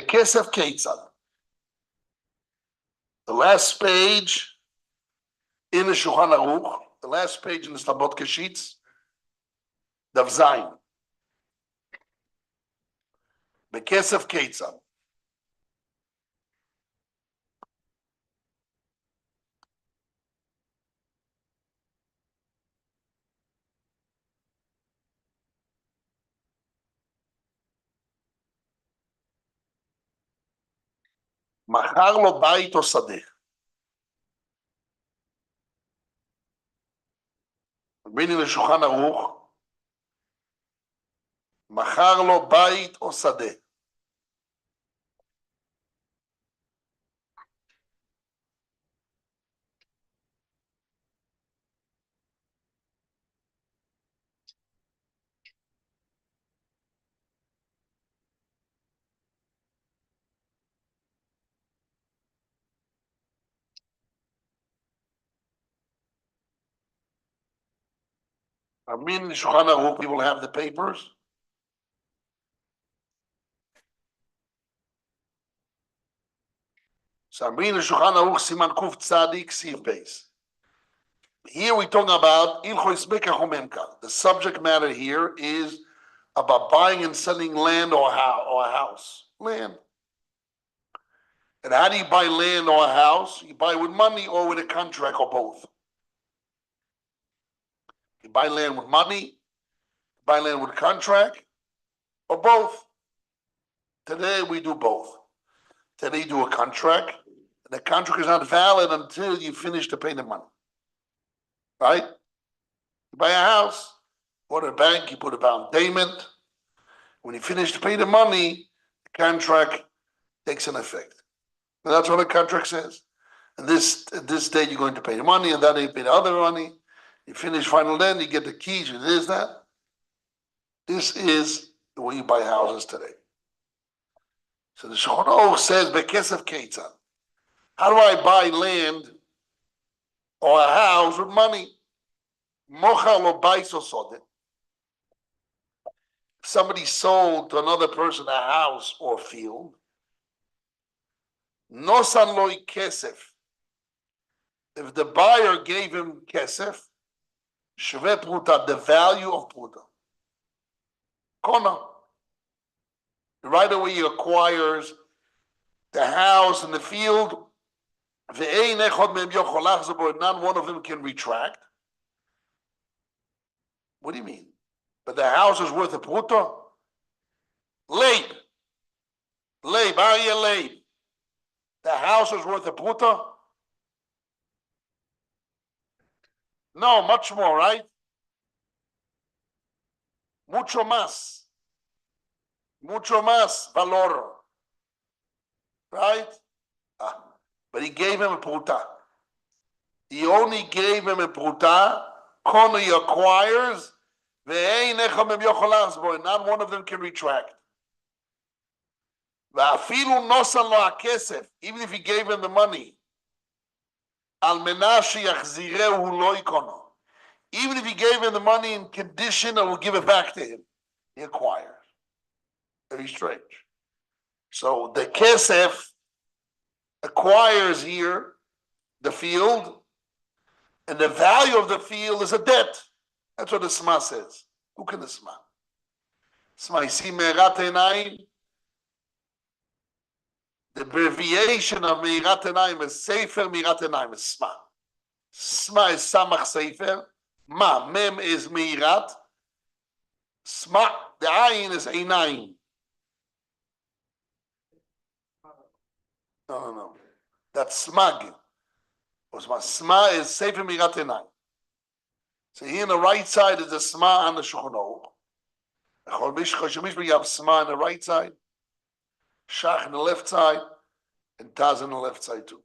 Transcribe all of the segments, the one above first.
Pt.15. The last page in the Shulchan Aruch, the last page in the Stabot Keshitz, Dav Zayin. Pt.15. מכר לו בית או שדה. Reading the Shulchan Aruch, מכר לו בית או שדה. I'm reading the Shulchan Aruch, people have the papers. So I'm reading the Shulchan Aruch, Siman Kuf Tzadik, Siv Beis. Here we're talking about Ilchos Bekach Umemkar. The subject matter here is about buying and selling land or a house. Land. And how do you buy land or a house? You buy with money or with a contract or both. You buy land with money, buy land with a contract, or both. Today we do both. Today you do a contract, and the contract is not valid until you finish to pay the money. Right? You buy a house, go to a bank, you put a down payment. When you finish to pay the money, the contract takes an effect. And that's what the contract says. And this date you're going to pay the money, and that day you pay the other money. You finish final then, you get the keys, and this, that. This is the way you buy houses today. So the Shulchan Aruch says, Pt.15. How do I buy land or a house with money? Mochar lo bais o sode. Somebody sold to another person a house or field. Nosan lo kesef. If the buyer gave him kesef, shve pruta, the value of pruta. Kona. Right away he acquires the house and the field. Not one of them can retract. What do you mean? But the house is worth a pruta? Leib, Arya Leib. The house is worth a pruta? No, much more, right? Mucho más valor. Right? But he gave him a pruta. He only gave him a pruta. Kono he acquires. Not one of them can retract. Even if he gave him the money. Even if he gave him the money in condition, I will give it back to him. He acquires. Very strange. So the Kesef acquires here the field, and the value of the field is a debt. That's what the Sma says. Who can the Sma? Sma, you see Meirat Einayim? The abbreviation of Meirat Einayim is Sefer Meirat Einayim is Sma. Sma is Samach Sefer. Ma, Mem is Meirat. Sma, the Ayin is Einayim. No. That's Smag. Sma is Sefer Meirat Einayim. So here on the right side is the Sma on the Shulchan Aruch. You have Sma on the right side, Shach on the left side, and Taz on the left side too.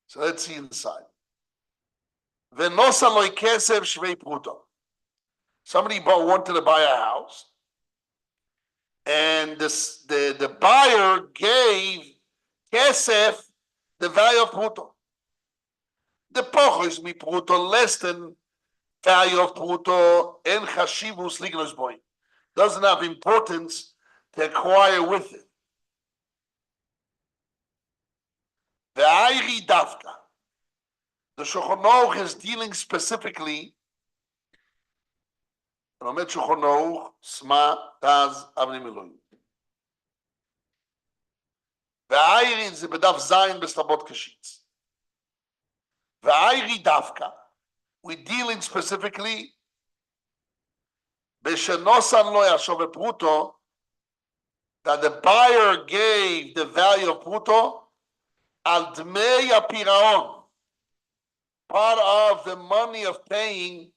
So let's see inside. V'nosa lo kesef shvei pruta. Somebody wanted to buy a house, and the buyer gave kesef the value of pruta. The pochos mi pruta less than value of pruta and chashivus lignos boy doesn't have importance to acquire with it. Ve'ayri davka. The Shulchan Aruch is dealing specifically. Romet Shulchan Aruch, Sma, Taz, Avnei Miluim. Ve'ayri is bedaf zayin bestabot kashitz. Ve'ayri davka. We're dealing specifically B'shenosan lo yashov pruto, that the buyer gave the value of pruto al dmei apiraon, part of the money of paying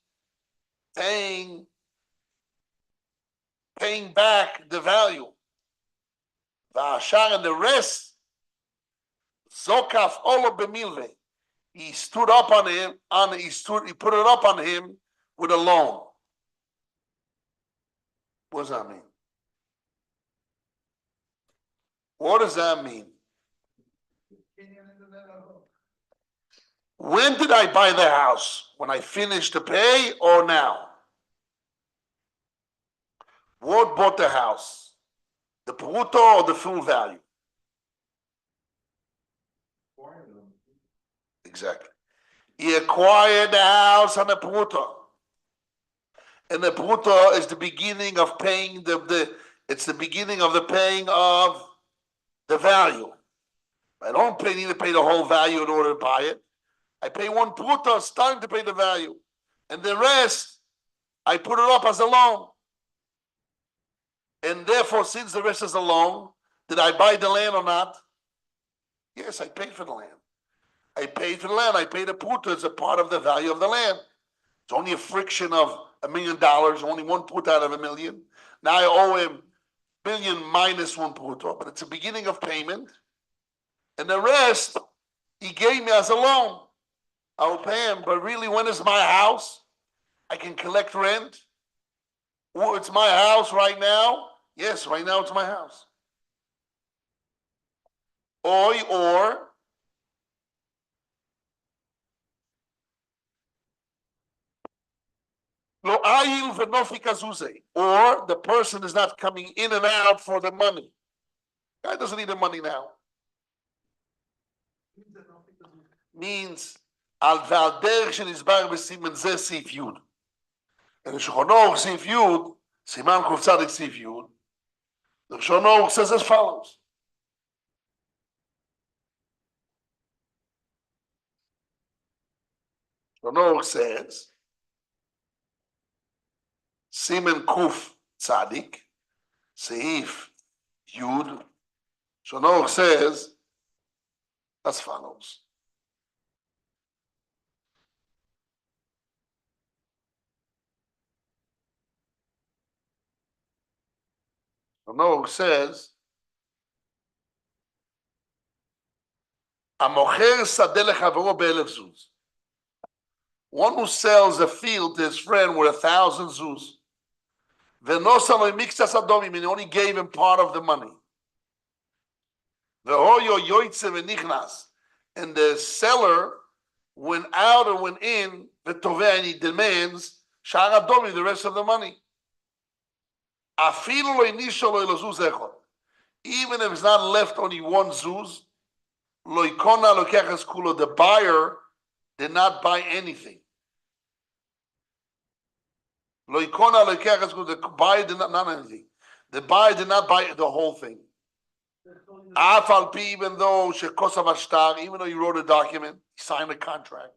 back the value. V'ashar, and the rest, zokaf olo b'milve. He stood up on him, he put it up on him with a loan. What does that mean? What does that mean? When did I buy the house? When I finished to pay or now? What bought the house? The pruto or the full value? Exactly. He acquired the house on the pruto. And the pruto is the beginning of paying it's the beginning of the paying of the value. I don't need to pay the whole value in order to buy it. I pay one pruto, it's time to pay the value. And the rest, I put it up as a loan. And therefore, since the rest is a loan, did I buy the land or not? Yes, I paid for the land. I paid for the land. I paid the pruto as a part of the value of the land. It's only a friction of $1 million, only one pruto out of $1 million. Now I owe him $1 million minus one pruto, but it's a beginning of payment. And the rest, he gave me as a loan. I will pay him, but really, when is my house? I can collect rent. Well, it's my house right now. Yes, right now it's my house. Or the person is not coming in and out for the money. Guy doesn't need the money now. Means al valder shenizbar b'siman zeh sif yud. And the Shulchan Aruch sif yud, siman kuf tzadik sif yud. The Shulchan Aruch says as follows. Shulchan Aruch says, siman kuf tzadik, seif yud. Shulchan Aruch says as follows. Shulchan Aruch says, "Amocher sadeh lechavero be'elef zuz." One who sells a field to his friend with 1,000 zuz. V'nosa lo mixtas adomim, and only gave him part of the money. V'hoyo yoytze v'nichnas, and the seller went out or went in, v'toveh, and he demands shar adomim, the rest of the money. Afilu lo inisho lo zuz echad, even if it's not left only one zuz, lo ikona lo kechas kulo, the buyer did not buy anything. Lo ikona lo kechas kulo, the buyer did not anything. The buyer did not buy the whole thing. Afal pi, even though shekosav ashtar, even though he wrote a document, he signed a contract,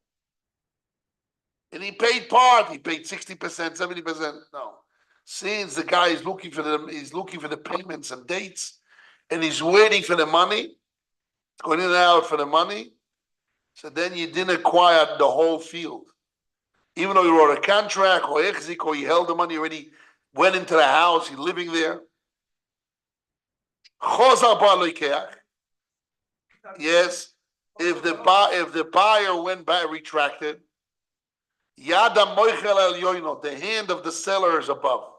and he paid part. He paid 60%, 70%. No, since the guy is looking for he's looking for the payments and dates, and he's waiting for the money, going in and out for the money. So then you didn't acquire the whole field, even though you wrote a contract or exik, or you held the money already, went into the house, you're living there. Yes, if the buyer went back, retracted, the hand of the seller is above.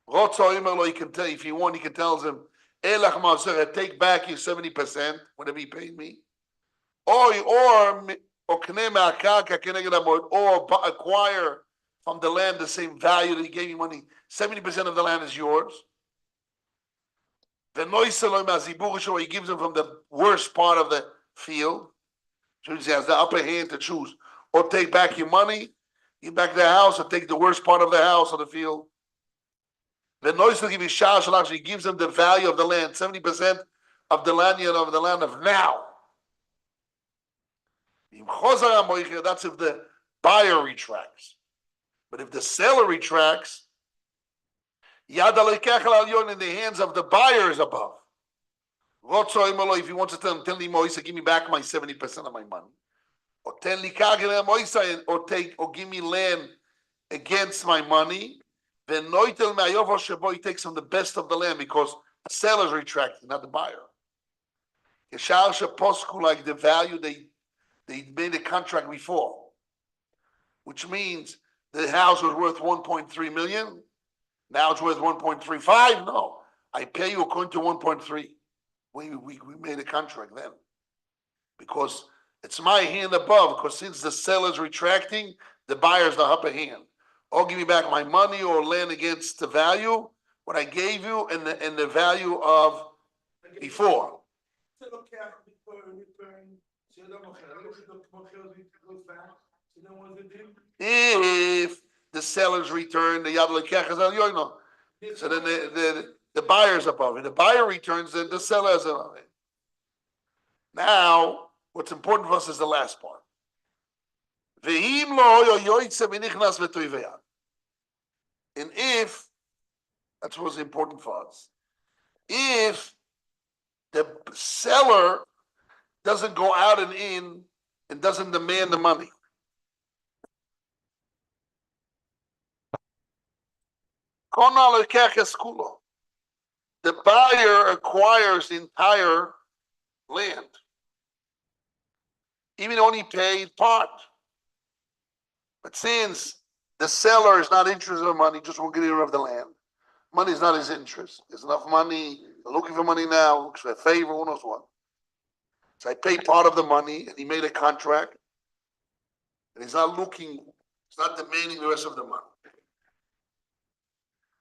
He can tell, if you want, he can tell him, take back your 70%, whatever you paid me, or acquire from the land the same value that he gave you money. 70% of the land is yours. He gives him from the worst part of the field, which means he has the upper hand to choose. Or take back your money, give back the house, or take the worst part of the house or the field. The noise will give you shah actually gives them the value of the land, 70% of the land of now. That's if the buyer retracts. But if the seller retracts, yad in the hands of the buyer is above. If he wants to tell him, give me back my 70% of my money. Or give me land against my money. Then he takes from the best of the land because the seller is retracting, not the buyer. Like the value they made a contract before, which means the house was worth 1.3 million. Now it's worth 1.35. No, I pay you according to 1.3. We made a contract then because it's my hand above. Because since the seller's retracting, the buyer's the upper hand. Or give me back my money or land against the value what I gave you and the value of before. If the seller's return, the yad lekech is al yoino. So then the buyer's above it. The buyer returns, then the seller is above it. Now, what's important for us is the last part. And if, that's what's important for us, if the seller doesn't go out and in and doesn't demand the money, the buyer acquires the entire land, even though he paid part. But since the seller is not interested in money, just won't get rid of the land. Money is not his interest. There's enough money. They're looking for money now. Looks for a favor. Who knows what? So I paid part of the money, and he made a contract, and he's not looking. He's not demanding the rest of the money.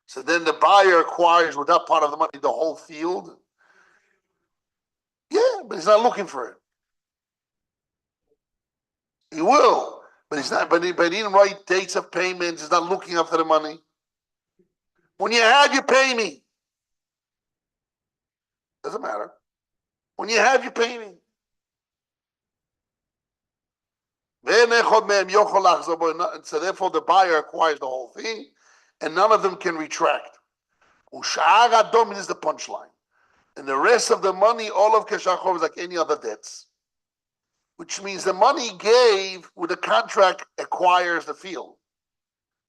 So then the buyer acquires with that part of the money the whole field. Yeah, but he's not looking for it. He will, but he's not. But he didn't write dates of payments. He's not looking after the money. When you have, you pay me. Doesn't matter. When you have, you pay me. So therefore, the buyer acquires the whole thing, and none of them can retract. Is the punchline. And the rest of the money, all of Keshachov is like any other debts. Which means the money he gave with the contract acquires the field.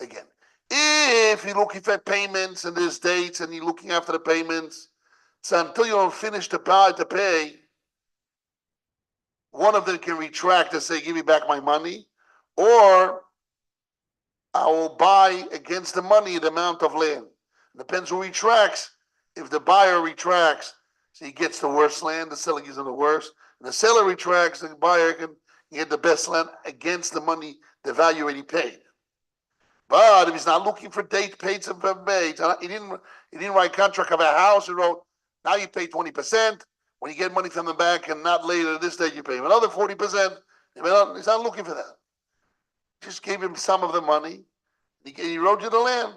Again, if you're looking for payments and there's dates and you're looking after the payments, so until you don't finish the pay, one of them can retract and say, give me back my money, or I will buy against the money the amount of land. It depends who retracts. If the buyer retracts, so he gets the worst land, the seller gives him the worst. And the seller retracts, the buyer can get the best land against the money, the value that he paid. But if he's not looking for date paid, he didn't write contract of a house. He wrote, now you pay 20%. When you get money from the bank and not later this day, you pay him another 40%. He's not looking for that. Just gave him some of the money. He wrote you the land.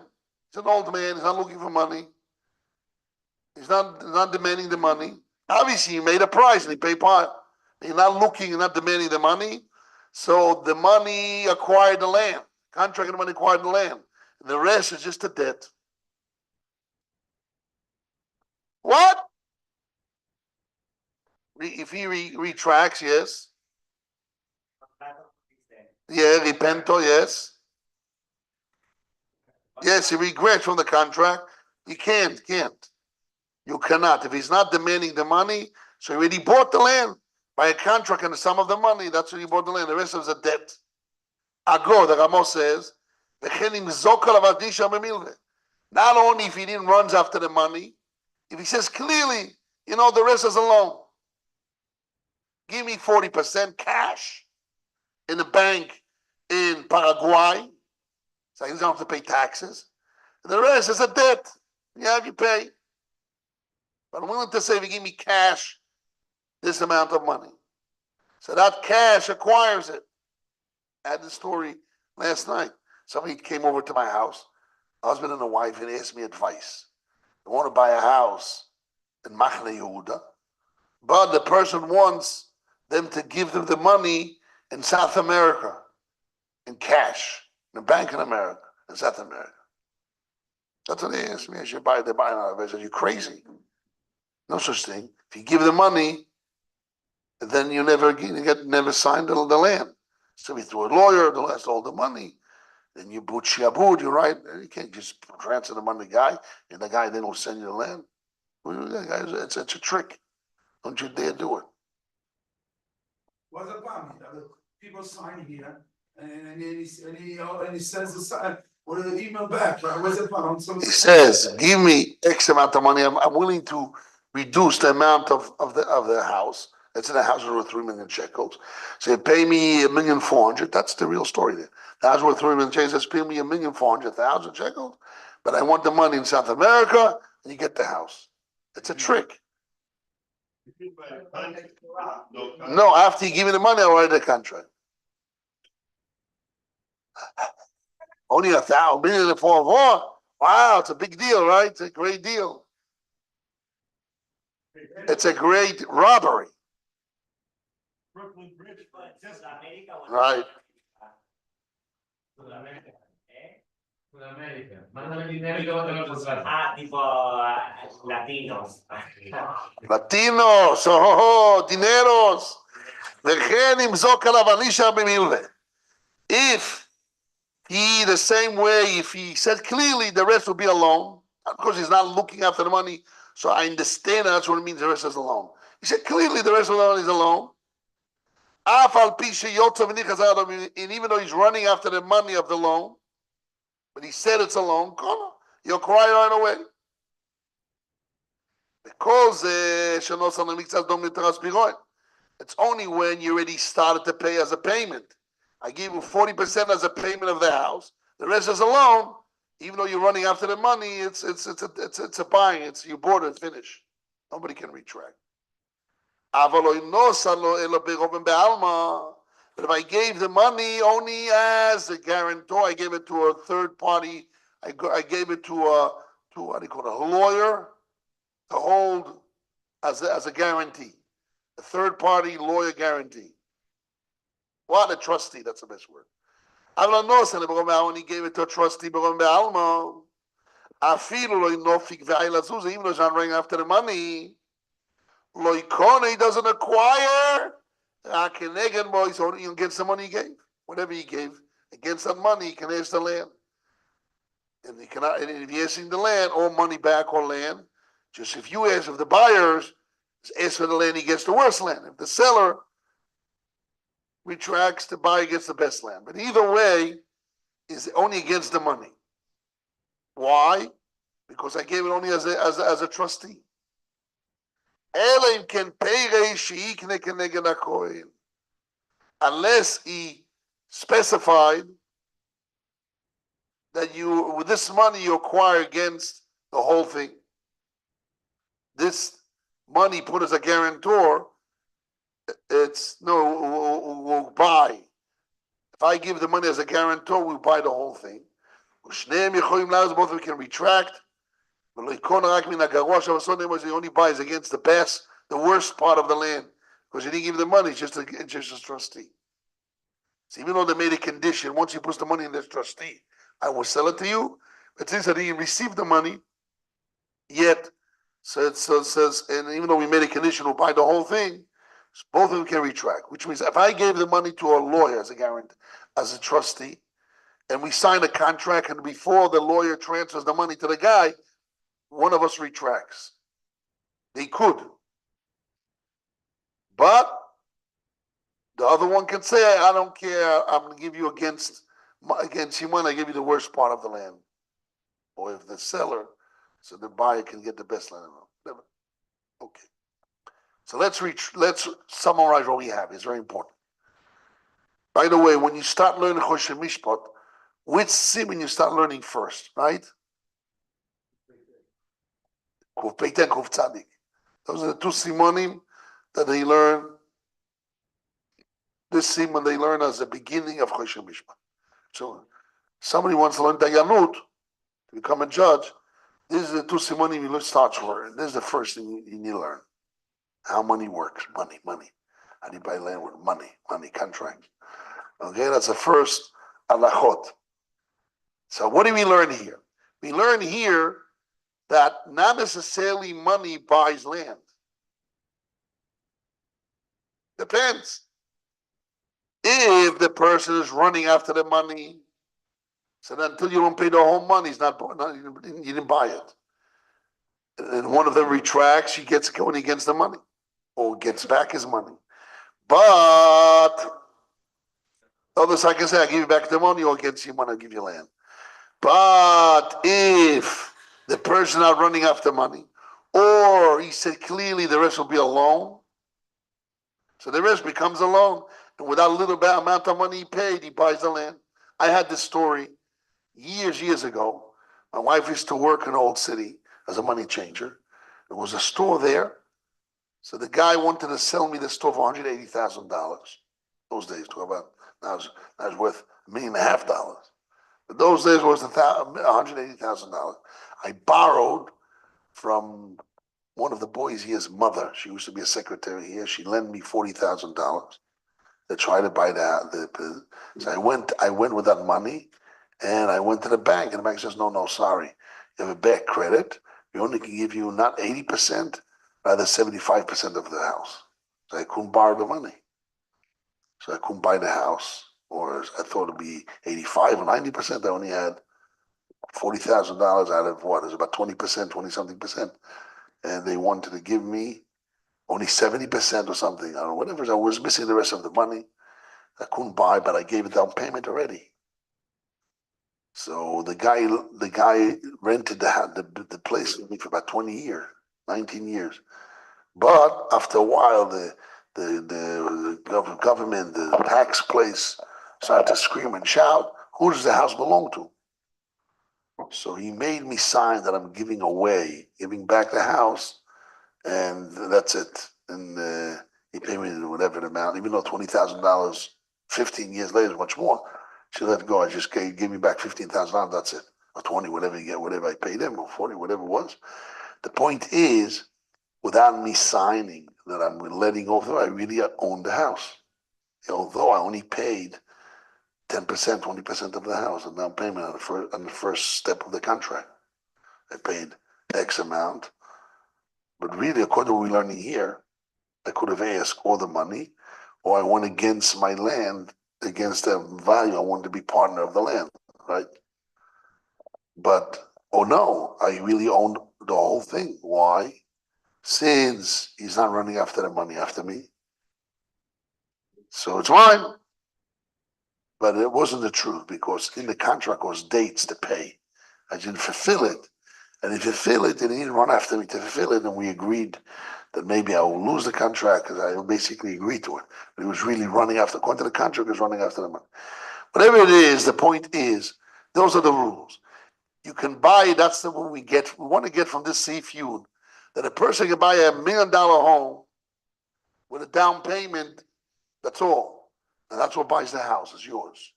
He's an old man. He's not looking for money. He's not demanding the money. Obviously, he made a price and he paid part. He's not looking and not demanding the money. So the money acquired the land. Contract and the money acquired the land. And the rest is just a debt. What? If he retracts, yes. Yeah, repento, yes. Yes, he regrets from the contract. He can't. You cannot. If he's not demanding the money, so he already bought the land by a contract and the sum of the money, that's when he bought the land. The rest is a debt. Ago, the Ramos says, not only if he didn't run after the money, if he says clearly, the rest is a loan. Give me 40% cash in the bank in Paraguay, so he doesn't have to pay taxes. And the rest is a debt. You pay. But I'm willing to say if you give me cash, this amount of money. So that cash acquires it. I had this story last night. Somebody came over to my house, husband and a wife, and asked me advice. They want to buy a house in Machne Yehuda, but the person wants them to give them the money in South America, in cash, in a bank in America, in South America. That's what they asked me. I should buy it. They're buying out of it. I said, you're crazy. No such thing. If you give the money, then you never sign the land. So we through a lawyer, they'll ask all the money. Then you boot shiabud, you right? You can't just transfer the money to the guy, and the guy then will send you the land. It's a trick. Don't you dare do it. What's the problem? People sign here, and he sends the sign with an email back. What's the problem? He says, "Give me X amount of money. I'm willing to reduce the amount of the house. It's in a house worth 3 million shekels. So pay me 1,400,000. That's the real story there. The house worth 3 million shekels. Says pay me 1,400,000 shekels, but I want the money in South America, and you get the house. It's a trick. No, after you give me the money, I'll write the contract. Only 1,000,000 for wow, it's a big deal, right? It's a great deal. It's a great robbery. Right. Latinos, dineros. If he, the same way, if he said clearly the rest will be a loan, of course he's not looking after the money, so I understand that's what it means the rest is a loan. He said clearly the rest of the loan is a loan. And even though he's running after the money of the loan, but he said it's a loan, you'll cry right away. Because it's only when you already started to pay as a payment. I gave you 40% as a payment of the house. The rest is a loan. Even though you're running after the money, it's a buying. It's you bought it, finished. Nobody can retract. But if I gave the money only as a guarantor, I gave it to a third party. I gave it to what do you call it, a lawyer to hold as a guarantee. A third party lawyer guarantee. What a trustee, that's the best word. When he gave it to a trustee, even though he's not running after the money, he doesn't acquire against the money he gave. Whatever he gave, against that money, he can ask the land. And he cannot, and if he's asking the land, or money back or land, just if you ask, if the buyers ask for the land, he gets the worst land. If the seller retracts, the buyer gets the best land. But either way, is only against the money. Why? Because I gave it only as a trustee. Unless he specified that you, with this money you acquire against the whole thing. This money put as a guarantor, we'll buy. If I give the money as a guarantor, we'll buy the whole thing. Both of them can retract. He only buys against the best, the worst part of the land. Because he didn't give the money, it's just a trustee. So even though they made a condition, once he puts the money in this trustee, I will sell it to you. But since he didn't receive the money yet, so it says, and even though we made a condition, we'll buy the whole thing, so both of them can retract. Which means if I gave the money to a lawyer as a guarantee, as a trustee, and we sign a contract, and before the lawyer transfers the money to the guy, one of us retracts. They could. But the other one can say, I don't care, I'm going to give you against Shimon, I give you the worst part of the land. Or if the seller, so the buyer can get the best land. Okay. So let's summarize what we have. It's very important. By the way, when you start learning Choshen Mishpat, which siman you start learning first, right? Kuf Peiten, Kuf Tzadik. Those are the two simonim that they learn This siman they learn as the beginning of Choshen Mishpat. So somebody wants to learn Dayanut to become a judge. This is the two simonim you start for. This is the first thing you need to learn. How money works. Money. How do you buy land with money? Money contract. Okay, that's the first alachot. So what do we learn here? We learn here that not necessarily money buys land. Depends. If the person is running after the money, so then until you don't pay the whole money, you didn't buy it. And one of them retracts, he gets going against the money, or gets back his money. But other side can say, I'll give you back the money, or against your money, I'll give you land. But if the person not running after money, or he said clearly the rest will be a loan, so the rest becomes a loan, and without a little bit amount of money he paid, he buys the land. I had this story years ago. My wife used to work in Old City as a money changer. There was a store there. So the guy wanted to sell me the store for $180,000. Those days, talk about now it's worth $1.5 million. But those days was $180,000. I borrowed from one of the boys here's mother. She used to be a secretary here. She lent me $40,000 to try to buy the. So I went with that money, and I went to the bank, and the bank says, no, sorry, you have a bad credit. We only can give you not 80%, rather 75% of the house. So I couldn't borrow the money. So I couldn't buy the house, or I thought it'd be 85 or 90%. I only had $40,000 out of what is about 20%, 20 something percent, and they wanted to give me only 70% or something. I don't know, whatever. I was missing the rest of the money. I couldn't buy, but I gave a down payment already. So the guy rented the place with me for about 20 years, 19 years. But after a while, the government, the tax place started to scream and shout, who does the house belong to? So he made me sign that I'm giving back the house, and that's it. And he paid me whatever the amount, even though $20,000, 15 years later, much more. She let it go. I just gave me back $15,000. That's it, or 20, whatever you get, whatever I paid him, or 40, whatever it was. The point is, without me signing that I'm letting go, I really owned the house. Although I only paid 10%, 20% of the house, and down payment on the first step of the contract. I paid X amount, but really, according to what we're learning here, I could have asked all the money, or I went against my land, against the value. I wanted to be partner of the land, right? But, oh no, I really owned the whole thing. Why? Since he's not running after the money after me. So it's mine. But it wasn't the truth, because in the contract was dates to pay. I didn't fulfill it. And if you fulfill it, then he didn't run after me to fulfill it, and we agreed that maybe I will lose the contract, because I basically agreed to it. But he was really running after, according to the contract, he was running after the money. Whatever it is, the point is, those are the rules. You can buy, that's the one we want to get from this seafood, that a person can buy $1 million home with a down payment, that's all. And that's what buys the house, is yours.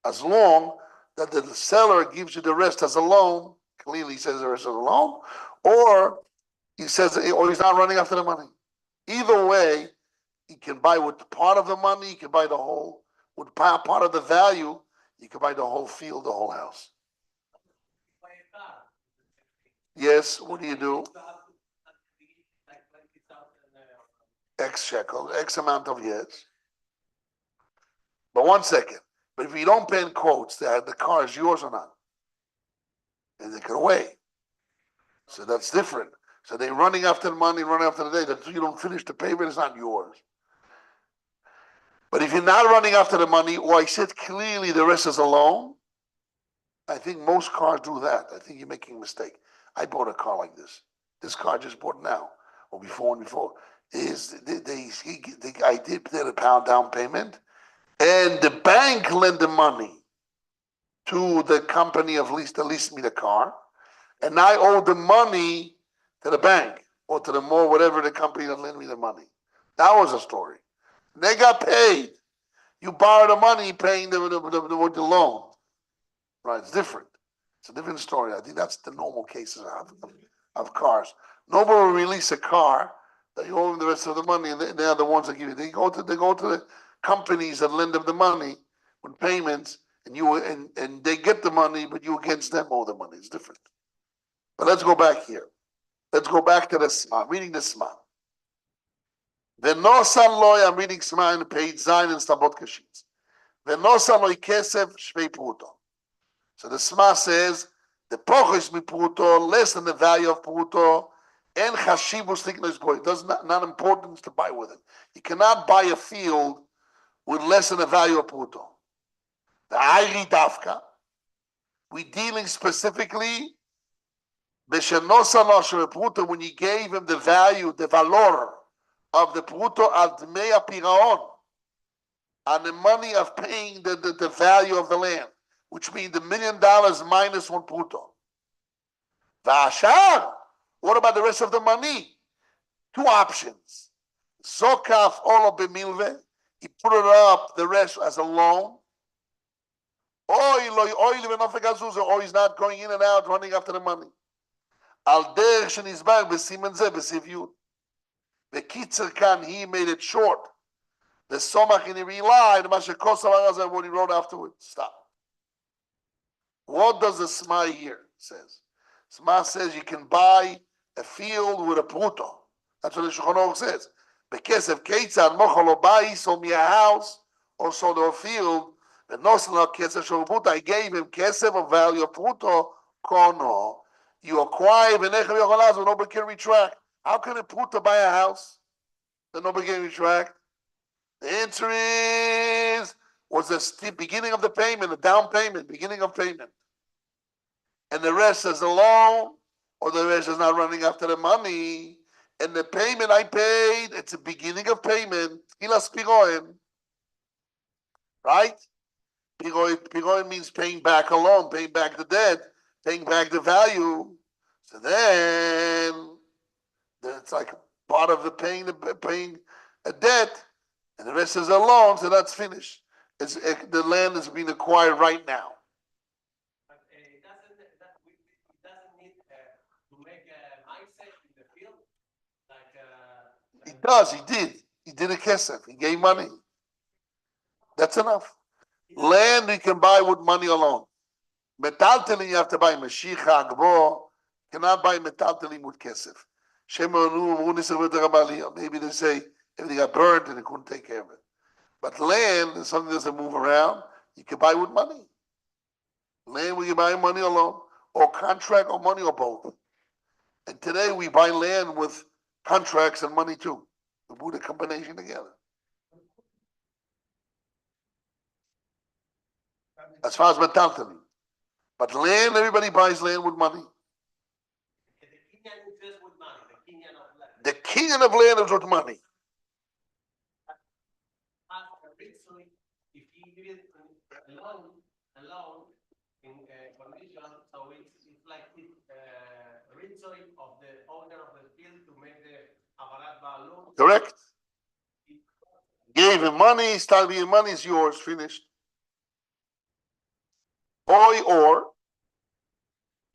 As long that the seller gives you the rest as a loan, clearly says the rest as a loan, or he says, or he's not running after the money. Either way, he can buy with part of the money, he can buy the whole, with part of the value, you can buy the whole field, the whole house. Yes, what do? X shekel, X amount of years. But 1 second. But if you don't pay in quotes, the car is yours or not. And they can away. So that's different. So they're running after the money, running after the day. That you don't finish the payment, it's not yours. But if you're not running after the money, or I said clearly the rest is a loan, I think most cars do that. I think you're making a mistake. I bought a car like this. This car I just bought now, or before and before. I did a pound down payment, and the bank lent the money to the company of lease to lease me the car, and I owe the money to the bank or to the mall, whatever the company that lent me the money. That was a story. They got paid. You borrow the money, paying the loan. Right? It's different. It's a different story. I think that's the normal cases of cars. Nobody will release a car that you owe them the rest of the money, and they are the ones that give you. They go to the companies that lend them the money with payments, and they get the money, but you against them owe the money. It's different. But let's go back here. Let's go back to the Sma. I'm reading the Sma. V'nosan loy, I'm reading Sma in page Zayin and Stabot Kashitz. V'nosan loy kesef shvei pruto. So the Sma says, the pochos mi pruto, less than the value of pruto, and chashivus thickness goy. It does not important to buy with it. You cannot buy a field with less than the value of pruto. The ayri dafka, we dealing specifically b'shenosan lo shvei pruto, when you gave him the value, the valor of the pruto al dmei piraon, on the money of paying the value of the land, which means the $1 million minus one pruto. V'ashar, what about the rest of the money? Two options. Zokaf olo b'milve, he put it up, the rest as a loan. Or he's not going in and out, running after the money. Al derech shenizbach b'simen zeh b'sivyut. The Kitzer Khan, he made it short. The Somach, and he relied on what he wrote afterwards. Stop. What does the Sma here says? Sma says you can buy a field with a pruto. That's what the Shulchan Aruch says. Bekesef Keitzad Mochalo Bai sold me a house or sold a field. But no Kesef Shol Pruto. I gave him Kesef of value of pruto. Kono. You acquire Benechem Yochalaz when nobody can retract. How can a pruto buy a house that nobody can retract? The answer is, was the beginning of the payment, the down payment, beginning of payment. And the rest is a loan, or the rest is not running after the money. And the payment I paid, it's a beginning of payment. Ilas piroin. Right? Piroin means paying back a loan, paying back the debt, paying back the value. So then it's like part of the paying a debt. And the rest is a loan, so that's finished. The land is being acquired right now. But it doesn't need to make a mindset in the field, He does. He did. He did a kesef. He gave money. That's enough. Land you can buy with money alone. Metaltelim you have to buy. Mashiach Agbo cannot buy metaltelim with kesef. Maybe they say if they got burned and they couldn't take care of it. But land is something that doesn't move around. You can buy with money. Land we can buy money alone, or contract, or money, or both. And today we buy land with contracts and money too. We put a combination together. As far as metaltelim. But land, everybody buys land with money. the Kenyan is just with money, the Kenyan of land. The Kenyan of land is with money. If he gives a loan in condition, so it's like rinsoy of the owner of the field to make the avalat ba'alum. Correct. Gave him money, started being money, is yours, finished. Or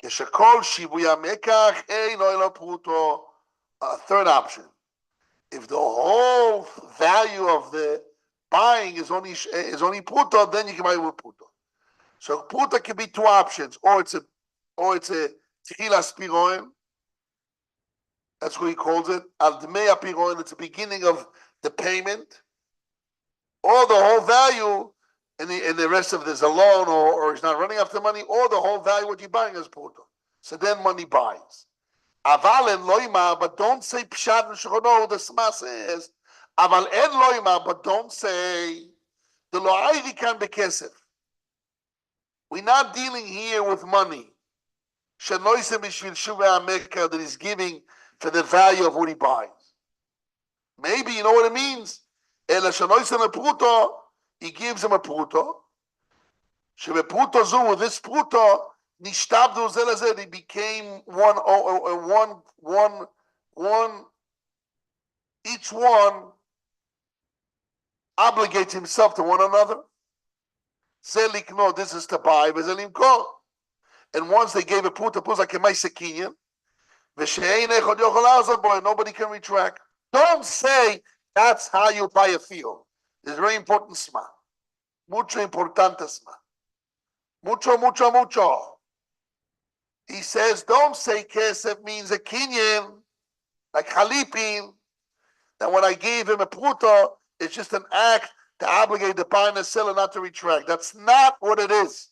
כשכל שיווי המקח אינו אלא פרוטו. A third option. If the whole value of the buying is only pruto, then you can buy with pruto. So pruto can be two options, or it's a tchilas piroin. That's what he calls it. Al dmei piroin. It's the beginning of the payment, or the whole value, and the rest of this a loan, or he's not running after money, or the whole value what you're buying is pruto. So then money buys. Aval en loima, but don't say pshat and shchono. The Sma says, aval en loima, but don't say the lo ayri kan bekesef. We're not dealing here with money. Shenoisem b'shvil shuvei hamekar, that he's giving for the value of what he buys. Maybe you know what it means. Ela shenoisem a pruto, he gives him a pruto. Sheve pruto zu, with this pruto, nishtabdu zel hazeh, they became one, each one obligates himself to one another. Zelikno, this is to buy, v'zelimko. And once they gave a put like a maisekinyan, nobody can retract. Don't say that's how you buy a field. It's very important, sma. Mucho importante, sma. Mucho, mucho, mucho. He says, don't say kesef means a kinyan, like halipin, that when I gave him a pruta, it's just an act to obligate the buyer and the seller not to retract. That's not what it is.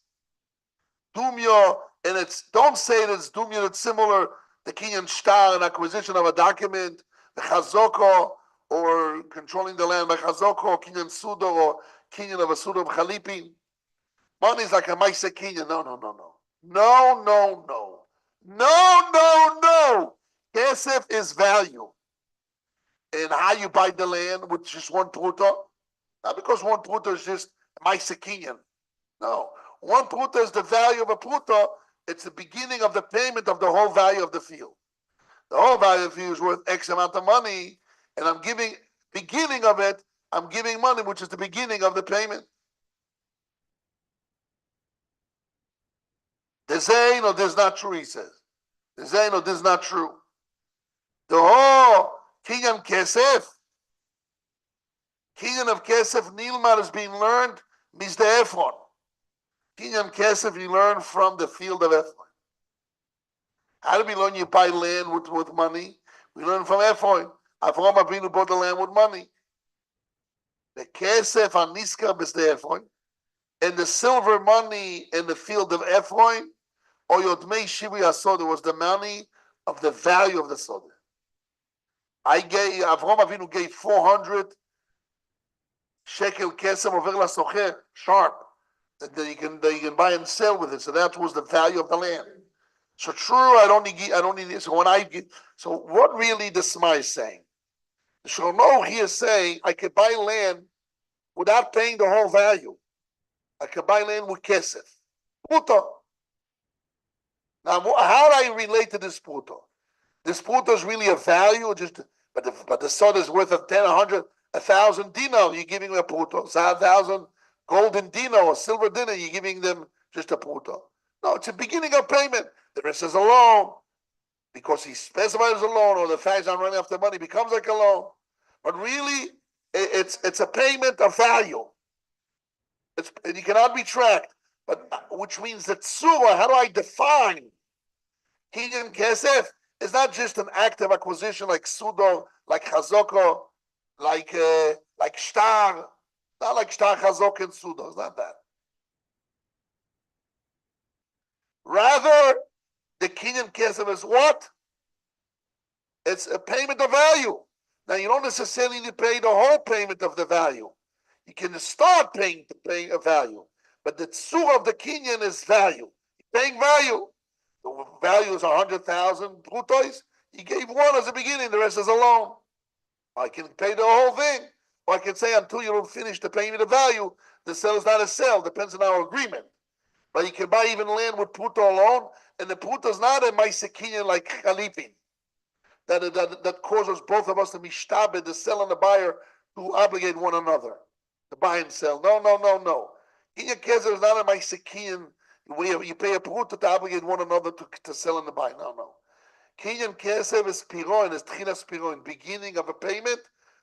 Dumyo, and it's, don't say that it's dumyo that's similar to kinyan shtar, an acquisition of a document, the chazoko, or controlling the land by chazoko, or kinyan sudo, or kinyan of a sudo of chalipin. Money is like a maise kinyan. No, no, no, no. No, no, no. No, no, no. Kesef is value. And how you buy the land with just one pruta? Not because one pruta is just maise kinyan. No. One pruta is the value of a pruta. It's the beginning of the payment of the whole value of the field. The whole value of the field is worth X amount of money, and I'm giving, beginning of it, I'm giving money, which is the beginning of the payment. The Zayn, no, this is not true, he says. The Zayn, no, this is not true. The whole Kinyan Kesef, Kinyan of Kesef, Nilmar is being learned, Mizde Ephron. Kinyan Kesef, you learn from the field of Ephron. How do we learn you buy land with money? We learn from Ephron. Avraham Avinu bought the land with money. The Kesef Aniska Mizde Ephron, and the silver money in the field of Ephron, or Yodmei Shivi Asoda was the money of the value of the soda. Avraham Avinu gave 400 shekel kesem over la socher, sharp, that you can buy and sell with it. So that was the value of the land. So true, I don't need this. So when I get, so what really the Sma is saying? The Shlomo here is saying I could buy land without paying the whole value. I could buy land with kesef. Puto. Now, how do I relate to this puto? This puto is really a value, just but the soda is worth of 10, 100, 1,000 dinar. You're giving them a puto. So 1,000 golden dinar or silver dinar. You're giving them just a puto. No, it's a beginning of payment. The rest is a loan because he specifies a loan, or the fact I'm running after money becomes like a loan. But really, it's a payment of value. You cannot be tracked. But which means that tsura, how do I define Kinyan Kesef? Is not just an active acquisition like sudo, like chazoko, like shtar, not like shtar, chazoko, and sudo. It's not that. Rather, the Kinyan Kesef is what? It's a payment of value. Now you don't necessarily need to pay the whole payment of the value. You can start paying a value. But the tzura of the Kinyan is value. You're paying value. The value is 100,000 brutois. He gave one as a beginning, the rest is a loan. I can pay the whole thing. Or I can say until you don't finish the payment of value, the sale is not a sale, depends on our agreement. But you can buy even land with pruta alone, and the pruta is not a maise kinyan like chalipin. That causes both of us to be shtabed, the seller and the buyer, to obligate one another. To buy and sell. No, no, no, no. Kinyan Kesef is not a maise kinyan where you pay a pruta to obligate one another to sell and to buy. No, no. Kinyan Kesef is piron, is tchilas piron, beginning of a payment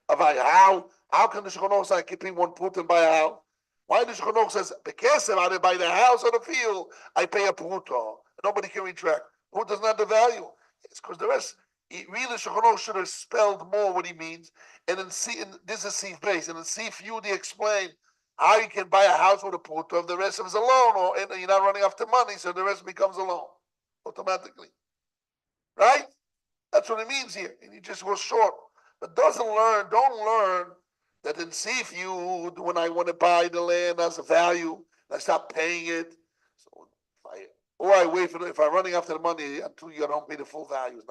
of a how. How can the Shulchan say I can pay one pruta and buy a house? Why the Shulchan says Bekesef, I buy the house or the field, I pay a pruta. Nobody can retract. Pruta is not the value. It's because the rest. Really, Shulchan should have spelled more what he means. And then this is Sif base, and then Sif Yudi explained how you can buy a house with a pruta if the rest is a loan, and you're not running after money, so the rest becomes a loan automatically. Right? That's what it means here. And he just goes short. But don't learn that in Sif Yud, when I want to buy the land as a value, I stop paying it. So I wait for it. If I'm running after the money until you don't pay the full value,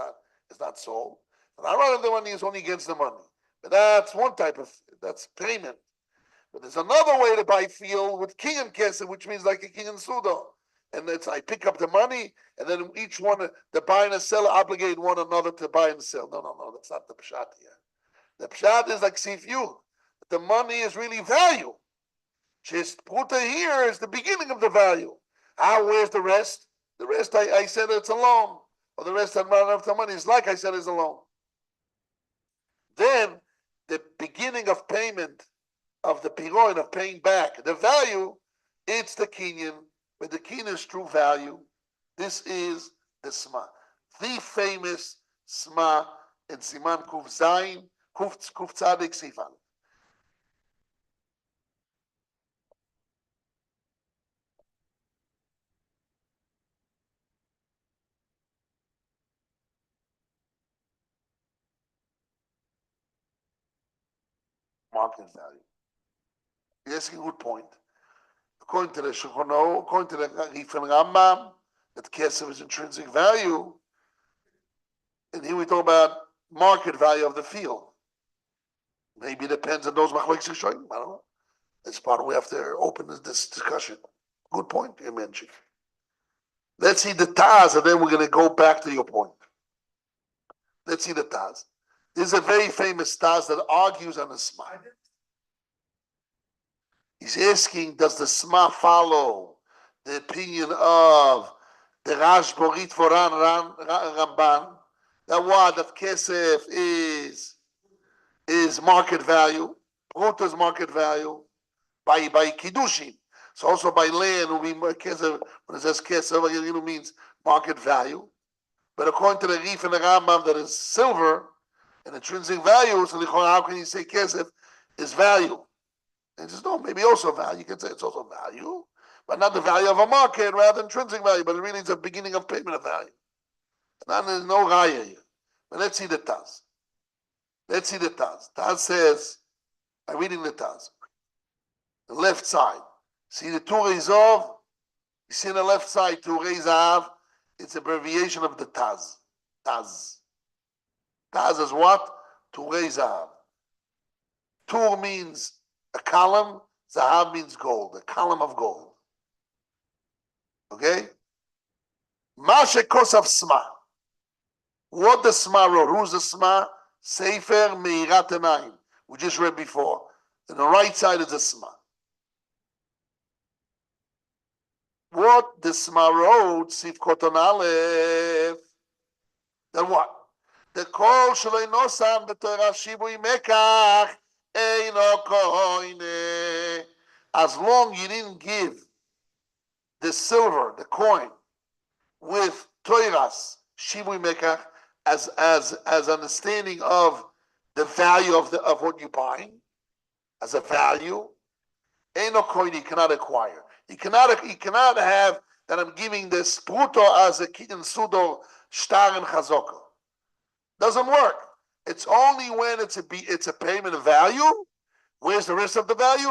it's not sold. And I run after the money is only against the money. But that's one type of, that's payment. But there's another way to buy field with Kinyan Kesef, which means like a Kinyan Sudo. And I pick up the money, and then each one, the buyer and the seller obligate one another to buy and sell. No, that's not the pshat here. The pshat is like Sif Yud. the money is really value. Just pruta here is the beginning of the value. Where's the rest? The rest, I said it's a loan. Or the rest, I'm not enough the money. It's like I said, is a loan. Then, the beginning of payment of the piroin, of paying back, the value, it's the kinyan. But the kinyan is true value. This is the sma. The famous sma in Siman Kuf Zayin, Kuf Tzadik Sifan. Market value. You're asking a good point. According to the Shulchan, according to the Rifin Rambam, that Kesef is intrinsic value. And here we talk about market value of the field. Maybe it depends on those machlokes showing. I don't know. That's part we have to open this discussion. Good point you mentioned. Let's see the Taz, and then we're going to go back to your point. Let's see the Taz. There's a very famous Taz that argues on the Sma. He's asking, does the Sma follow the opinion of the Rash Borit Foran Ramban? That what? That Kesef is market value. Pruta is market value by Kiddushin. So also by land, Kesef, when it says Kesef, it means market value. But according to the Rif and the Rambam, that is silver and intrinsic value, so how can you say Kesef is value? And he says, no, maybe also value. You can say it's also value, but not the value of a market, rather intrinsic value, but it really is a beginning of payment of value. And there's no raya here. But let's see the Taz. Let's see the Taz. Taz says, I'm reading the Taz. The left side. See the Turei Zov? You see on the left side, Turei Zahav. It's abbreviation of the Taz. Taz. Taz is what? Turei Zahav. Tur means a column. Zahav means gold. A column of gold. Okay? Mashe Kosav Sma. What the Sma wrote? Who's the Sma? Sefer Meirat Enayim. We just read before. On the right side is the Sma. What the Sma wrote, Sif Koton Aleph. Then what? The Kol Shalei Nosam B'Torah Shibui Mekach Eino Koine. As long you didn't give the silver, the coin, with Toiras Shibui Mekach, as understanding of the value of what you're buying, as a value, Eino Koine you cannot acquire. You cannot have that I'm giving this pruto as a kidin sudo shtar and chazoko. Doesn't work. It's only when it's a payment of value. Where's the rest of the value?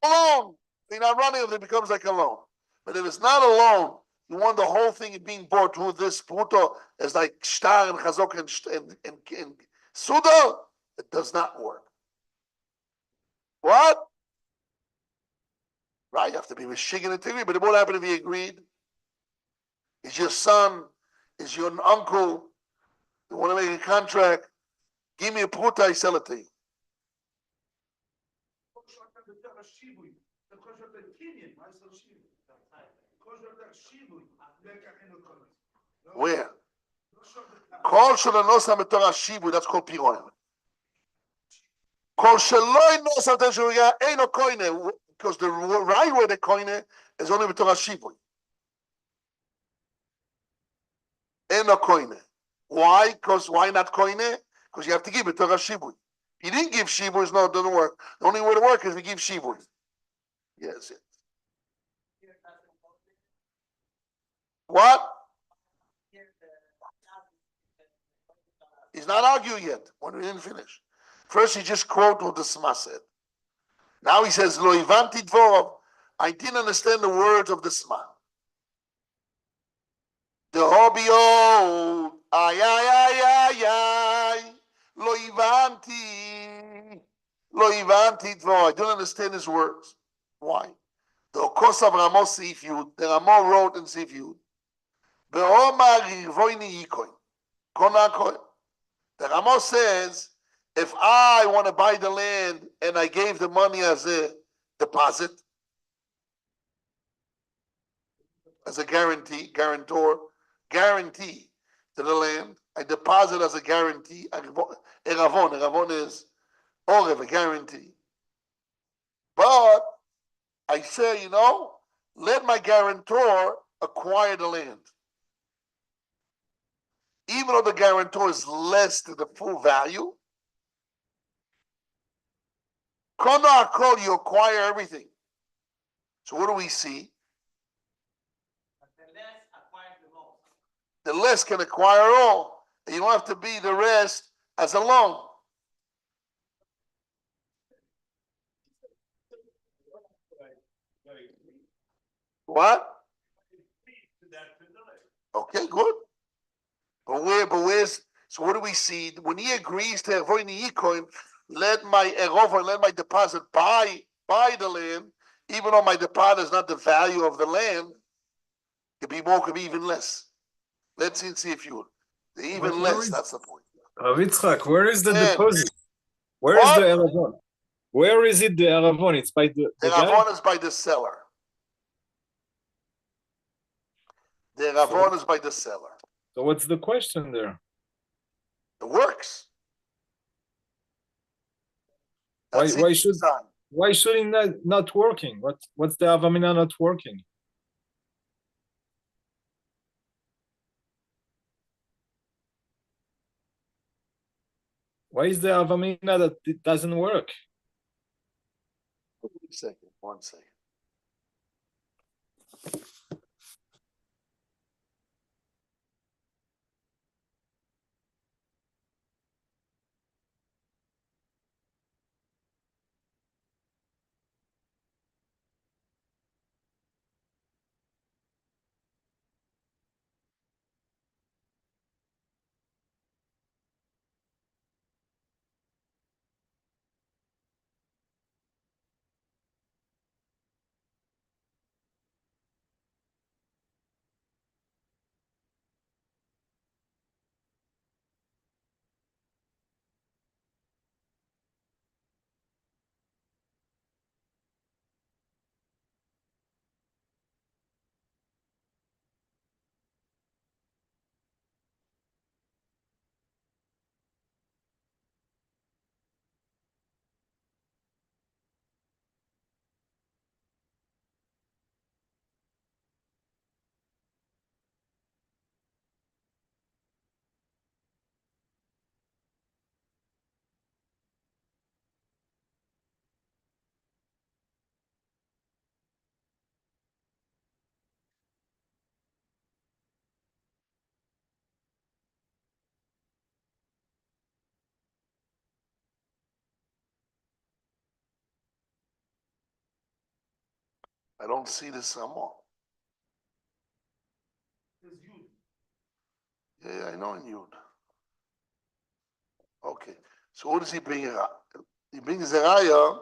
A loan. You're not running it, it becomes like a loan. But if it's not a loan, you want the whole thing being bought with this pruto as like shtar and chazoko and sudo, it does not work. What? Right, you have to be Michigan and agree, but what happened if he agreed? Is your son, is your uncle, you want to make a contract, give me a pruta, I sell it to you. Where? Kol shalanosam b'torah shibui, that's called piroin. Kol shaloi nosam b'torah shibui, eino koine, because the right way the koine is only b'torah shibui. Eino koine. Why? Because why not koine? Because you have to give b'torah shibui. If you didn't give shibui, it doesn't work. The only way to work is we give shibui. Yes. What? He's not arguing yet. When we didn't finish. First, he just quoted what the Sma said. Now he says, Lo ivanti dvorov. I didn't understand the words of the Sma. The hobio. Ay, ay, ay, ay, ay. Lo ivanti. Lo ivanti dvorov. I don't understand his words. Why? The Okos of Ramos Sif Yud. The Ramo wrote in Sif Yud. Be'omar irvoini yikoin. Kona koin. The Ramos says, If I want to buy the land and I gave the money as a deposit, as a guarantor, guarantee to the land, I deposit as a guarantee. Eravon is Orev, a guarantee. But I say, let my guarantor acquire the land. Even though the guarantor is less than the full value, you acquire everything. So what do we see? The less acquires the most. The less can acquire all. And you don't have to be the rest as a loan. What? Okay, good. But where's, so what do we see? When he agrees to avoid the Yikoin, let my deposit buy the land, even though my deposit is not the value of the land, could be more, could be even less. Let's see if you even less, that's the point. Yitzchak, where is the Again, deposit? Where is what? the Eravon? Where is it, the Eravon? It's by the The guy? Eravon is by the seller. The Eravon is by the seller. So what's the question there? It works. Why That's it. should it not working? What's the Avamina not working? Why is the Avamina that it doesn't work? 1 second. I don't see this somewhere. Yeah, I know in Yud. Okay. So what does he bring? He brings the raya.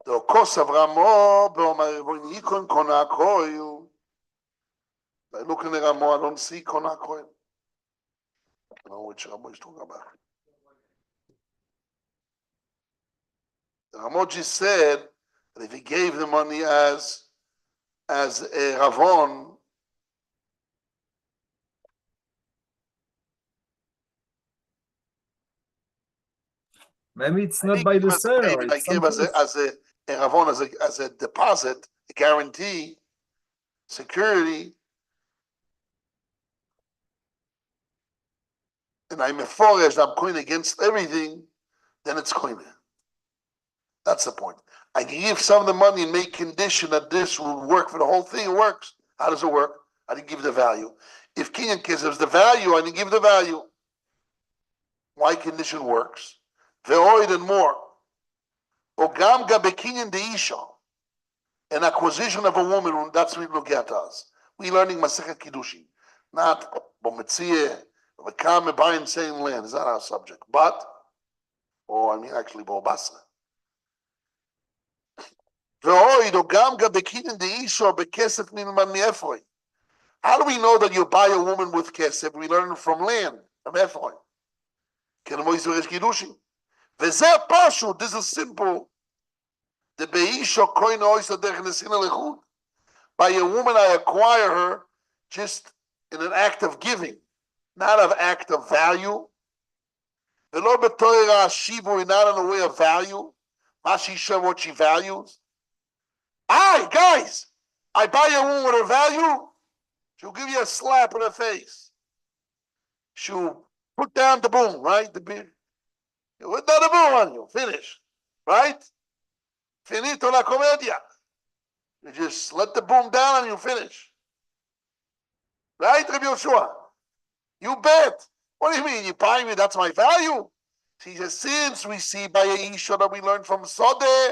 The kos Avramo be'omar yikon kona koil. I look in the Ramo, I don't see kona koil. I don't know which Ramo he's talking about. The Ramo just said that if he gave the money as a Ravon, Maybe it's not by the seller. I It's give as a Ravon, as a deposit, a guarantee, security, and I'm going against everything, then it's going there. That's the point. I can give some of the money and make condition that this will work for the whole thing. It works. How does it work? I didn't give the value. If Kenyan Kesef is the value, I didn't give the value. Why condition works? Ve'oid and more. Ogam gabe Kenyan deisha. An acquisition of a woman, that's what we look at us. We learning Maseches Kiddushin. Not Bometzia, Bekame buying same land. Is not our subject. But, actually Bobasa. How do we know that you buy a woman with kesef? We learn from land, from Ephraim. Can we say Kiddushin? V'zeh pashut. This is simple. The beisha koin oisa derech nesina lechut. By a woman, I acquire her just in an act of giving, not an act of value. V'lo b'toira shivui, not in a way of value. Mashisha, what she values. Guys, I buy a woman with her value. She'll give you a slap in the face. She'll put down the boom, right? The beer. You put down the boom on you. Finish. Right? Finito la comedia. You just let the boom down and you finish. Right, Rabbi Yoshua? You bet. What do you mean? You buy me? That's my value? He says, since we see by a Isha that we learn from Sodeh,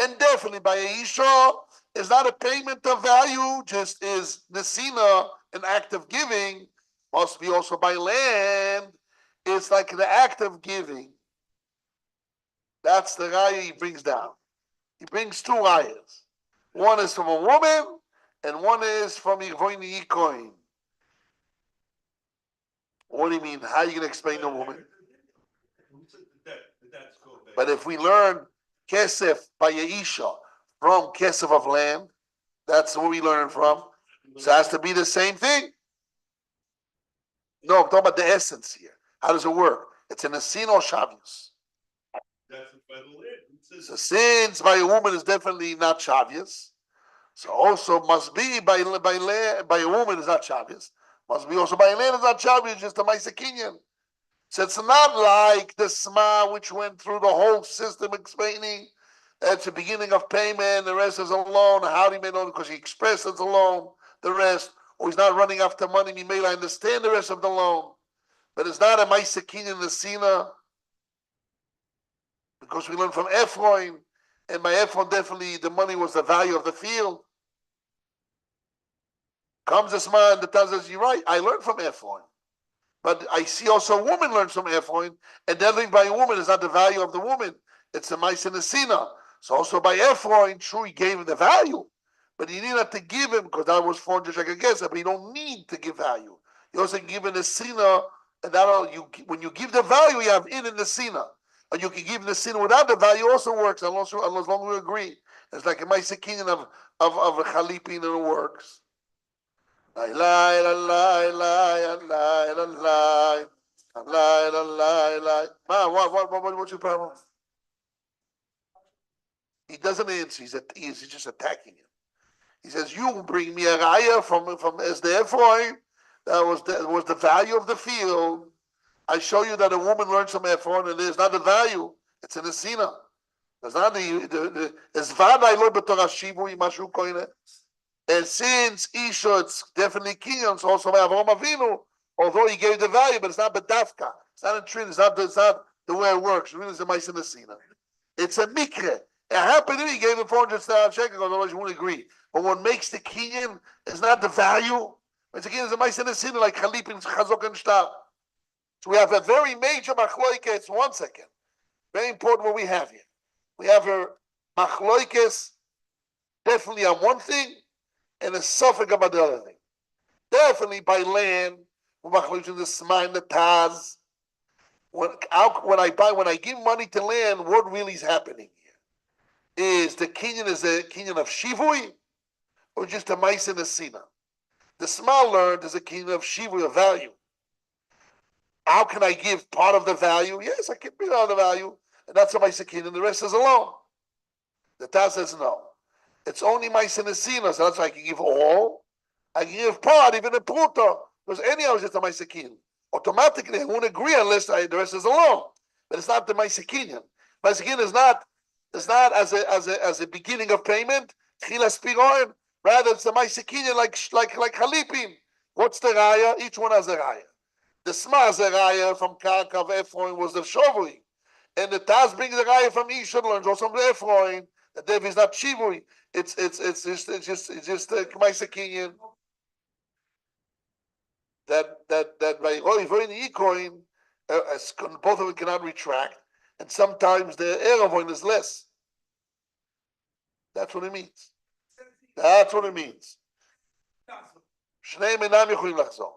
and definitely by a Isha, is not a payment of value, just is Nesina, an act of giving, must be also by land. It's like the act of giving. That's the raya he brings down. He brings two rayas. One is from a woman, and one is from Yvoini Yikoin. What do you mean? How are you going to explain the woman? But if we learn Kesef by Yisha from Kesef of land, that's where we learn from. So it has to be the same thing. No, I'm talking about the essence here. How does it work? It's an Asin or Shavius. So since by a woman is definitely not Shavius, so also must be by a woman is not Shavius. Must be also by a land is not Shavius, just a Maisakinyan. So it's not like the Sma which went through the whole system explaining it's the beginning of payment, the rest is a loan. How do you know? Because he expressed it's a loan, the rest, or he's not running after money. He may understand the rest of the loan, but it's not a Maisakin in the Sina, because we learned from Ephraim, and by Ephraim definitely the money was the value of the field. Comes this man that tells us, you're right, I learned from Ephraim. But I see also a woman learns from Ephraim, and dealing by a woman is not the value of the woman. It's the mice and the sina. So also by Ephraim, true, he gave him the value. But you need not to give him, because that was 400 shekel kesef, but you don't need to give value. You also give him the sina, and that all when you give the value, you have in the sina. And you can give the sina without the value, also works, as long as we agree. It's like a mice king of a chalipin, and it works. Lie, lie, lie, lie, lie, lie, lie. Man, what's your problem? He doesn't answer. He's just attacking him. He says, "You bring me a raya from as therefore that was the value of the field. I show you that a woman learns from Ephron, and there's not the value. It's in the sina. There's not the it's vaday lo b'torah shivu imashu koine." And since Isha, it's definitely Kinyan, so also by Avraham Avinu, although he gave the value, but it's not bedafka. It's not a trin. It's not the way it works. Really, it's a mice in the sina. It's a mikre. It happened to me. He gave him 400 shekels. Otherwise, you wouldn't agree. But what makes the Kinyan is not the value. It's again, it's a mice in the sina, like Chalip and Chazok and Shtar. So we have a very major machloikes. 1 second. Very important what we have here. We have a machloikes definitely on one thing, and a suffix about the other thing. Definitely by land, the Sma and the Taz. When I give money to land, what really is happening here? Is the Kenyan a Kenyan of Shivui, or just a mice and a Sina? The Sma learned is a Kenyan of Shivui, of value. How can I give part of the value? Yes, I can bring out the value, and that's a mice and Kenyan, the rest is alone. The Taz says no. It's only mice and a Sina, so that's why I can give all. I can give part, even a pruta, because anyhow it's just a maisakin. Automatically, I won't agree unless the rest is alone. But it's not the maisakin. Maisakin is not as a beginning of payment. Rather, it's the maisakin like halipim. What's the raya? Each one has a raya. The Sma has a raya from Karka of Ephraim was the Shovui. And the Taz brings the raya from Isha, learns also from the Ephraim. The Dev is not Shivui. It's just maisakin. That by Roy coin, both of them cannot retract, and sometimes the Erevoin is less. That's what it means. That's what it means. Shnei menam yichulim lachzor.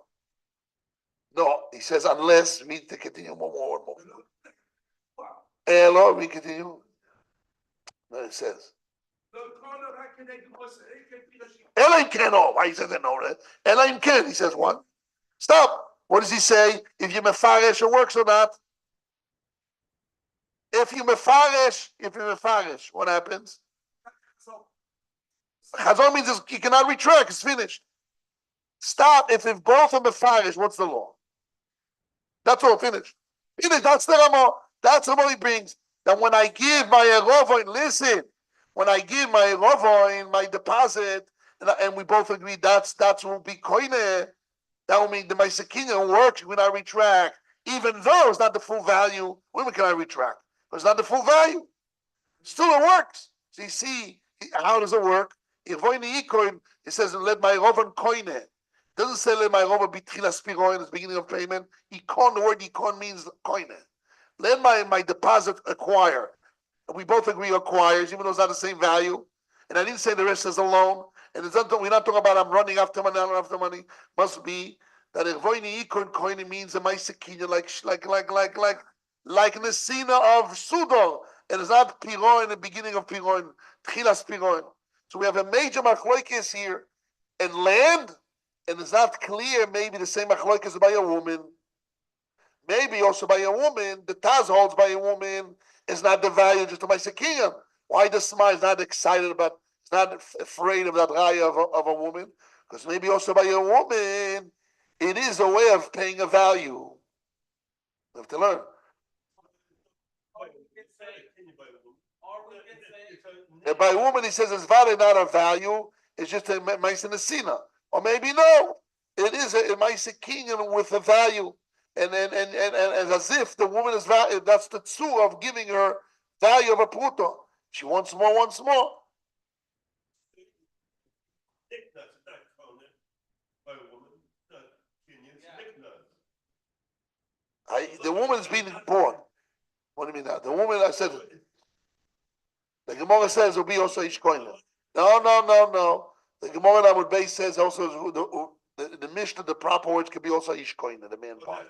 No, he says unless, read to continue one more. Elo, we continue. No, it says. Elaim Ken, oh, why he says that no? Elaim Ken, he says what? Stop. What does he say? If you mefarish, it works or not? If you mefarish, what happens? Chazon means you cannot retract, it's finished. Stop. If both are mefarish, what's the law? That's all, finished. Finished, that's the Rama. That's what he brings. That when I give my erovoin, listen, when I give my erovoin, my deposit, and we both agree that's will be koine, that will mean the Maseches works when I retract, even though it's not the full value. When can I retract? It's not the full value. Still it works. So you see, how does it work? It says, let my erovoin koine. It doesn't say let my erovoin be tchilas piroin at the beginning of payment. Ikon, the word ikon means koine. Let my deposit acquire. We both agree acquires, even though it's not the same value. And I didn't say the rest is a loan. And it's not, we're not talking about I'm running after money, I'm after money. Must be that Ervoini Ikon Koine means a Maseches like Nesina of Sudor. And it's not Piroin in the beginning of Piroin, Tchilas Piroin. So we have a major machloikis here and land, and it's not clear maybe the same machloikis by a woman. Maybe also by a woman, the Taz holds by a woman is not the value just of my Maseches. Why the Sma is not excited about, it's not afraid of that raya of a woman? Because maybe also by a woman, it is a way of paying a value. You have to learn. And by a woman, he says it's valid, not a value. It's just a Maseches. Or maybe no, it is a Maseches with a value. And as if the woman is value, that's the tzur of giving her value of a pruto. She wants more, wants more. The woman is being born. What do you mean now? The woman, I said, the Gemara says will be also ish koine. No. The Gemara that would base says also the Mishnah, the proper words could be also ish koine, the man part.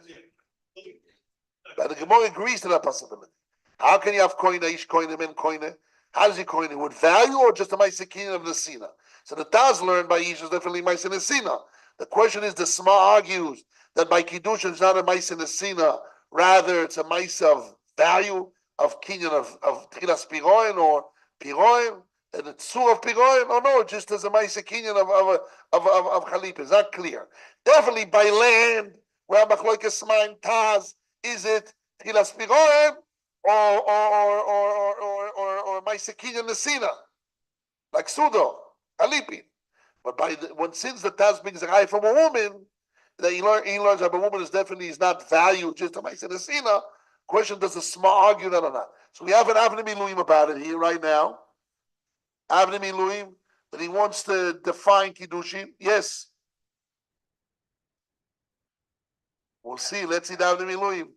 But the Gemara agrees to that possibility. How can you have koine, ish koine, men koine? How does he koine? With value or just a Maseches of Nesina? So the Taz learned by ish is definitely Maseches Nesina. The question is, the Sma argues that by Kiddushin is not a Maseches Nesina, rather it's a Maseches of value, of kinyan of Tchilas Piroin or Piroin, and the Tzur of Piroin, or no, just as a Maseches kinyan of Chalip. Is that clear? Definitely by land, where Machloikes Sma and Taz, is it Tchilas Piroin or Maseches Nesina, like Sudo, Chalipin. But since the Taz brings a guy from a woman, that he learns that a woman is not valued just to Maseches Nesina. Question: does the Sma argue that or not? So we have an Avnei Miluim about it here right now. Avnei Miluim, that he wants to define Kiddushin. Yes. We'll see. Let's see the Avnei Miluim.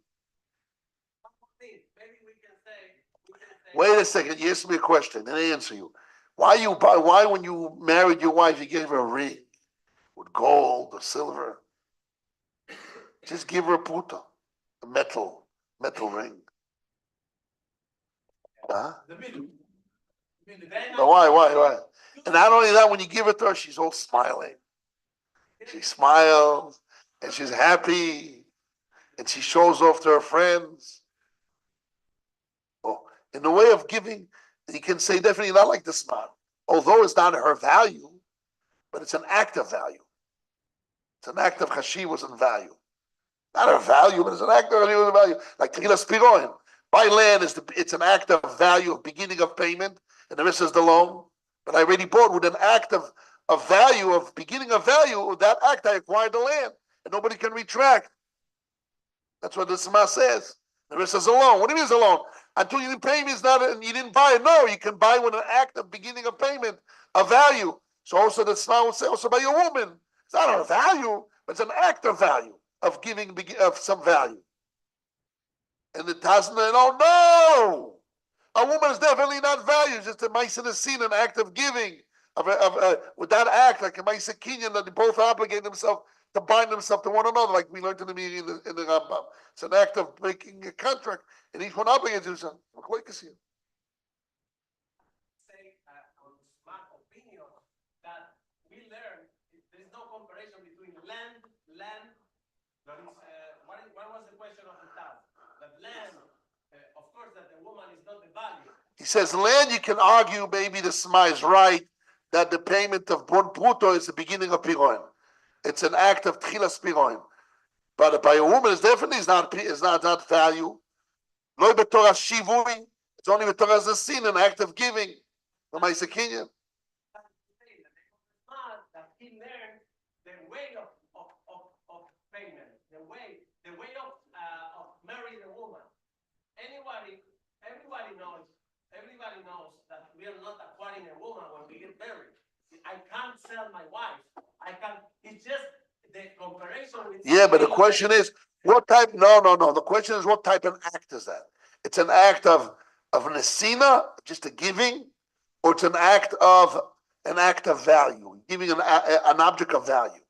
Wait a second. You asked me a question, and I answer you. Why when you married your wife, you gave her a ring with gold or silver? Just give her a puta, a metal ring. Huh? No, why? And not only that, when you give it to her, she's all smiling. She smiles and she's happy and she shows off to her friends. Oh, in the way of giving, you can say definitely not like the smile. Although it's not her value, but it's an act of value. It's an act of chashivos and value. Not her value, but it's an act of value. Like Tchilas Piroin. By land, it's an act of value, of beginning of payment, and the rest is the loan. But I already bought with an act of value, of beginning of value, with that act I acquired the land. And nobody can retract. That's what the Sma says. The rest is a loan. What do you mean it's a loan? Until you didn't pay me, it's not, and you didn't buy it. No, you can buy with an act of beginning of payment, of value. So also the Sma will say also by your woman. It's not her value, but it's an act of value, of giving of some value. And the Taz, no! A woman is definitely not valued, just a Maseches Nesina, an act of giving, with that act, like a Maseches kinyan, that they both obligate themselves to bind themselves to one another, like we learned in the meeting in the Rambam. It's an act of making a contract, and each one obligates to do something. Say, on smart opinion, that we learn there is no comparison between land. That is, what was the question of the task? That land, of course, that the woman is not the value. He says, land, you can argue, maybe the Sma is right, that the payment of Bon Pruto is the beginning of Piroin. It's an act of Tchilas Piroin. But by a woman, it's definitely not value. Loi b'Torah Shivui, it's only b'Torah Zasin, an act of giving. The Ma'aseh Kinyan. That he learned the way of payment, the way of marrying a woman. Everybody knows that we are not acquiring a woman when we get married. I can't sell my wife. It's just the comparison with. Yeah, but the question is, what type? No. The question is, what type of act is that? It's an act of nesina, just a giving, or it's an act of value, giving an object of value.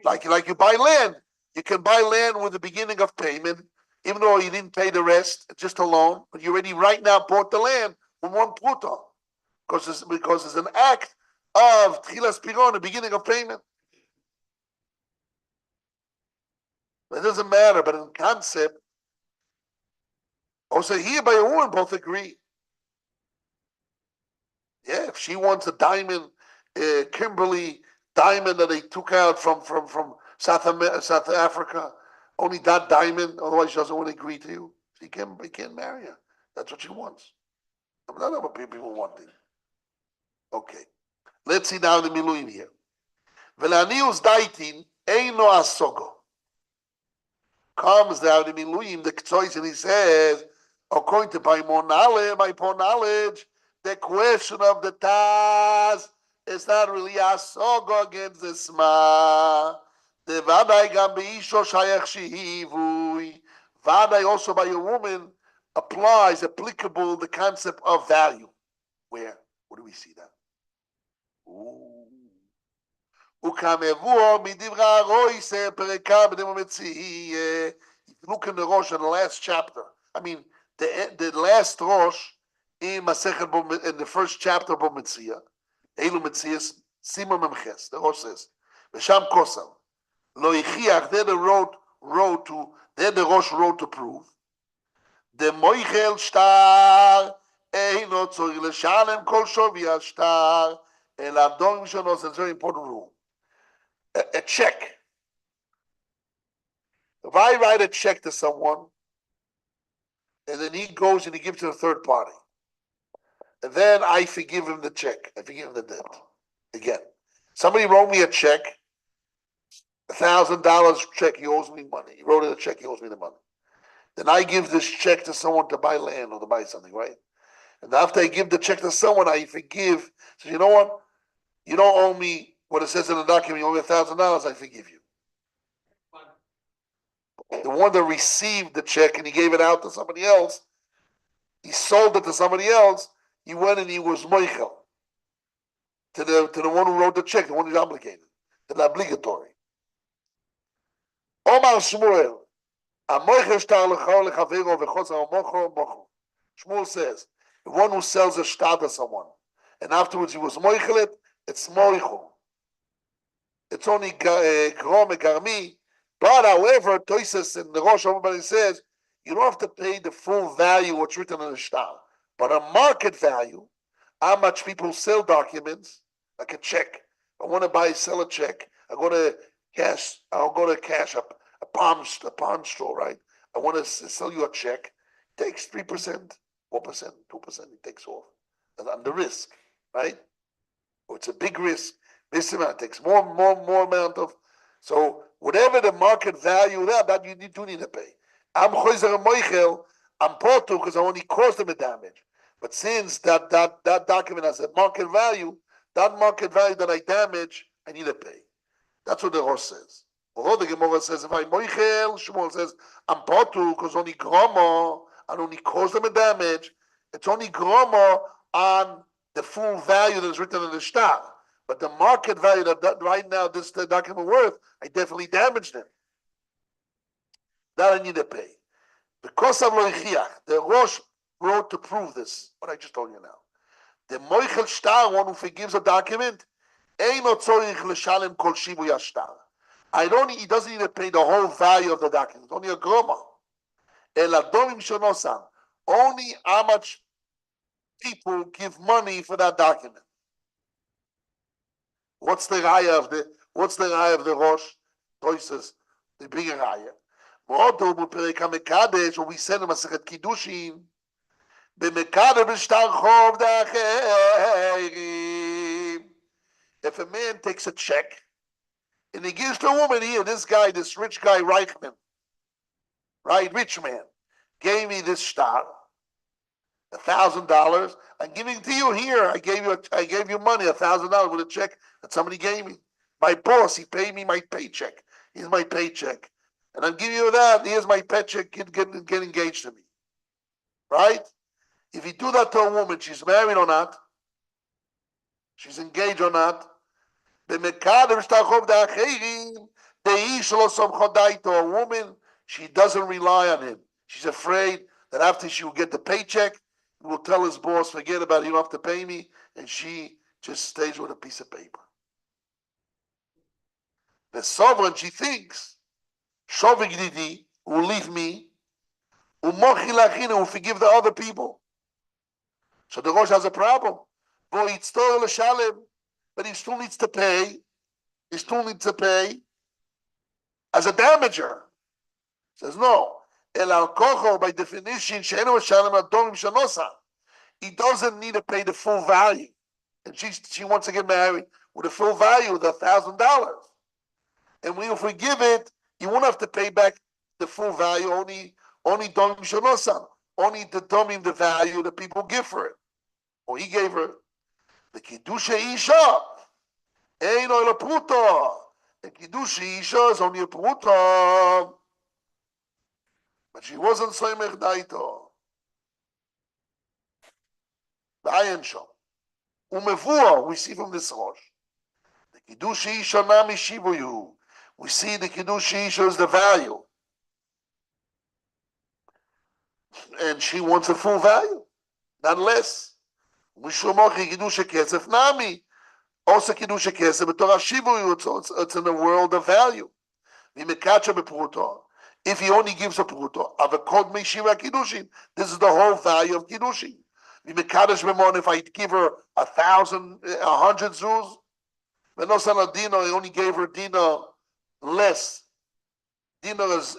Like you buy land, you can buy land with the beginning of payment, even though you didn't pay the rest, just a loan, but you already right now bought the land with one pruta, because it's an act of tchilas piron, the beginning of payment. It doesn't matter, but in concept, also here by a woman, both agree. Yeah, if she wants a diamond, Kimberly diamond that they took out from South Africa, only that diamond, otherwise she doesn't want to agree to you. He can't marry her. That's what she wants. I'm not what people wanting. Okay. Let's see now the Miluim here. Velanius daitin eino asogo. Comes down the Miluim, the Ktsois, and he says, according to my poor knowledge, the question of the Taz is not really asogo against the Sma. The Vadai gam beisho shayach shehivui. Vadai also by a woman applies, applicable, the concept of value. Where? Where do we see that? Ukamevuo midivra roise pereka b'nemo metzihi. Look in the Rosh in the last chapter. I mean, the last Rosh in Maseches in the first chapter of Metzia. Elu Metzias Simon Memches. The Rosh says, "V'sham kosam lo yichiach." There the Rosh wrote to prove the moichel shtar eino tzorich leshalem kol shovi shtar el adon shonos. It's a very important rule. A check. If I write a check to someone, and then he goes and he gives it to a third party, and then I forgive him the check, I forgive him the debt. Again, somebody wrote me a check, $1,000 check, he owes me money. He wrote it a check, he owes me the money. Then I give this check to someone to buy land or to buy something, right? And after I give the check to someone, I forgive. So you know what? You don't owe me what it says in the document. You owe me $1,000. I forgive you. The one that received the check and he gave it out to somebody else, he sold it to somebody else. He went and he was moichel to the one who wrote the check, the one who's obligated, the obligatory. Omar Shmuel, Shmuel says, the one who sells a shtar to someone, and afterwards he was moichelet, it's moichel. It's only grom and garmi. But however, Toises in the Rosh everybody says, you don't have to pay the full value what's written in the shtar. But a market value, how much people sell documents, like a check. I want to sell a check. I'll go to cash a palm store, right? I want to sell you a check. It takes 3%, 4%, 2%, it takes off. And on the risk, right? Or it's a big risk. This amount takes more amount of. So whatever the market value that you do need to pay. I'm choizer moichel. I'm portu because I only caused them a damage. But since that document has a market value, that market value that I damage, I need to pay. That's what the Rosh says. Although the Gemara says, if I moichel, Shmuel says, I'm portu because only gromo, I only caused them a damage. It's only gromo on the full value that is written in the shtar. But the market value that right now this the document worth, I definitely damaged it. That I need to pay. Because of loichiach, the Rosh wrote to prove this. What I just told you now. The moichel shtar, one who forgives a document, eino tzorich l'shalem kol shivu yashtar. He doesn't need to pay the whole value of the document. Only a groma. El adomim shonosam. Only how much people give money for that document. What's the raya of the Rosh? Toises, the bigger raya. Mo'oto b'perek HaMekadesh, when we send him a Masechet Kiddushin, b'mekadesh b'shtar chov da'acherim. If a man takes a check and he gives to a woman here, this rich guy, Reichman, right, rich man, gave me this shtar, $1,000. I'm giving to you here. I gave you money, $1,000 with a check that somebody gave me. My boss, he paid me my paycheck. Here's my paycheck, and I'm giving you that. Here's my paycheck. Get engaged to me, right? If you do that to a woman, she's married or not, she's engaged or not. To a woman, she doesn't rely on him. She's afraid that after she will get the paycheck, he will tell his boss, forget about it, you don't have to pay me, and she just stays with a piece of paper. The sovereign, she thinks, Shovig will leave me, will forgive the other people. So the Rosh has a problem. But he still needs to pay. He still needs to pay as a damager. He says no. El al by definition, he doesn't need to pay the full value, and she wants to get married with a full value of $1,000. And if we give it, you won't have to pay back the full value. Only domim shanosan, only the value that people give for it. Or he gave her the Kiddushin Isha. Eino el pruto. The Kiddushin Isha is only a pruto. But she wasn't soymech daito. The Ayin Shom. Umevua, we see from this Rosh. The Kiddushin Isha nami shivuyu. We see the Kiddushin Isha is the value. And she wants a full value, not less. Mishumochi Kiddushin Kesef nami. Also Kiddushin Kesef, but Torah shivuyu, it's in the world of value. If he only gives a pruto, this is the whole value of Kiddushin. If I give her 1,000, 100 zuz, he only gave her dina less. Dina is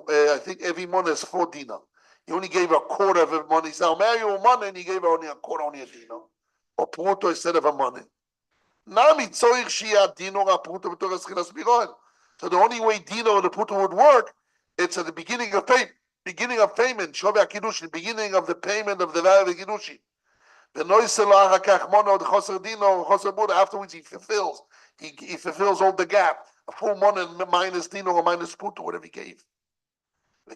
I think every month is 4 dina. He only gave her a quarter of her money. He said, I'll marry you a money, and he gave her only a quarter, only a dina. Or pruto instead of a money. So the only way dina or the pruto would work, it's at the beginning of payment. Beginning of payment, Shovei Kiddushin, beginning of the payment of the value of the Kiddushin. Afterwards he fulfills all the gap. A full money minus dino or minus puto, whatever he gave. The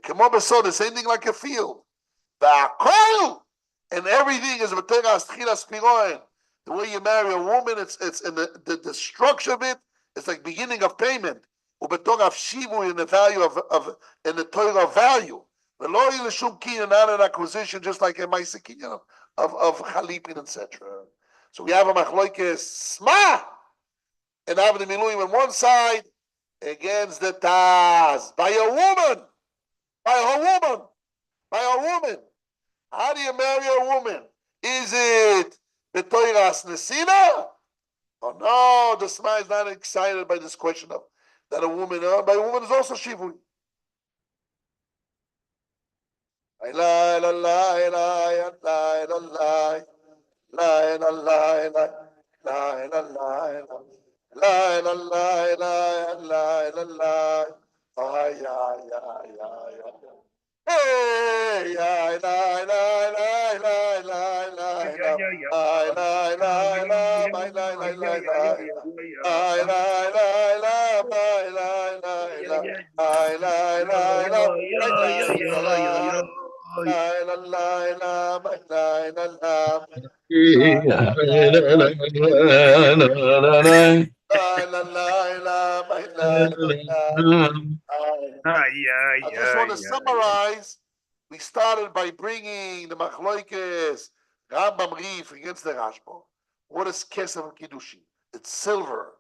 same thing like a field. And everything is the way you marry a woman, it's in the structure of it, it's like beginning of payment. In the value of in the Torah value. Not an acquisition, just like a Maisekin of Chalipin, etc. So we have a Machloikes Sma and have the Miluim on one side against the Taz. By a woman. How do you marry a woman? Is it the Torah's Nesina? Oh no, the Sma is not excited by this question of that a woman, by a woman is also Shivui. La la la la la la la la la la la la la. Ay ay ay ay ay. Hey ay la la la la la la la. Ay la la la my la la la la. Ay la la la my la la la. Ay la la la my la la la. La la la la la la la. I just want to summarize. We started by bringing the Machloikes, Rambam Rif against the Rashba. What is Kesef and Kiddushin? It's silver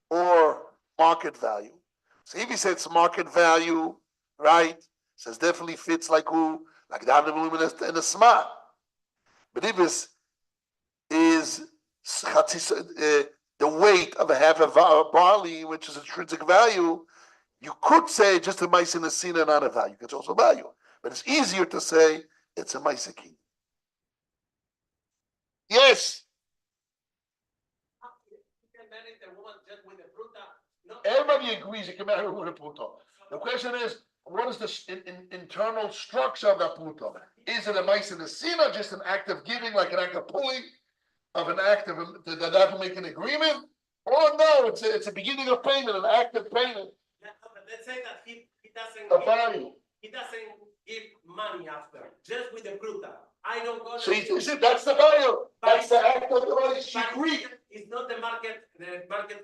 or market value. So if he said it's market value, right? Says definitely fits like who? Like the Havim and the Smart. But if it's is the weight of a half of barley, which is intrinsic value, you could say just a mice in the scene and not a value. It's also value. But it's easier to say it's a mice key. Yes. Everybody agrees you can marry with a pruta. The question is, what is the internal structure of that pruta? Is it a mice in the scene or just an act of giving, like an act of pulling, of an act of that will make an agreement? Or no, it's a beginning of payment, an act of payment. Yeah, but let's say that he doesn't a value. He doesn't give money after, just with the pruta. I don't go. So you see, that's the value. That's the act of the money. She agreed. It's not the market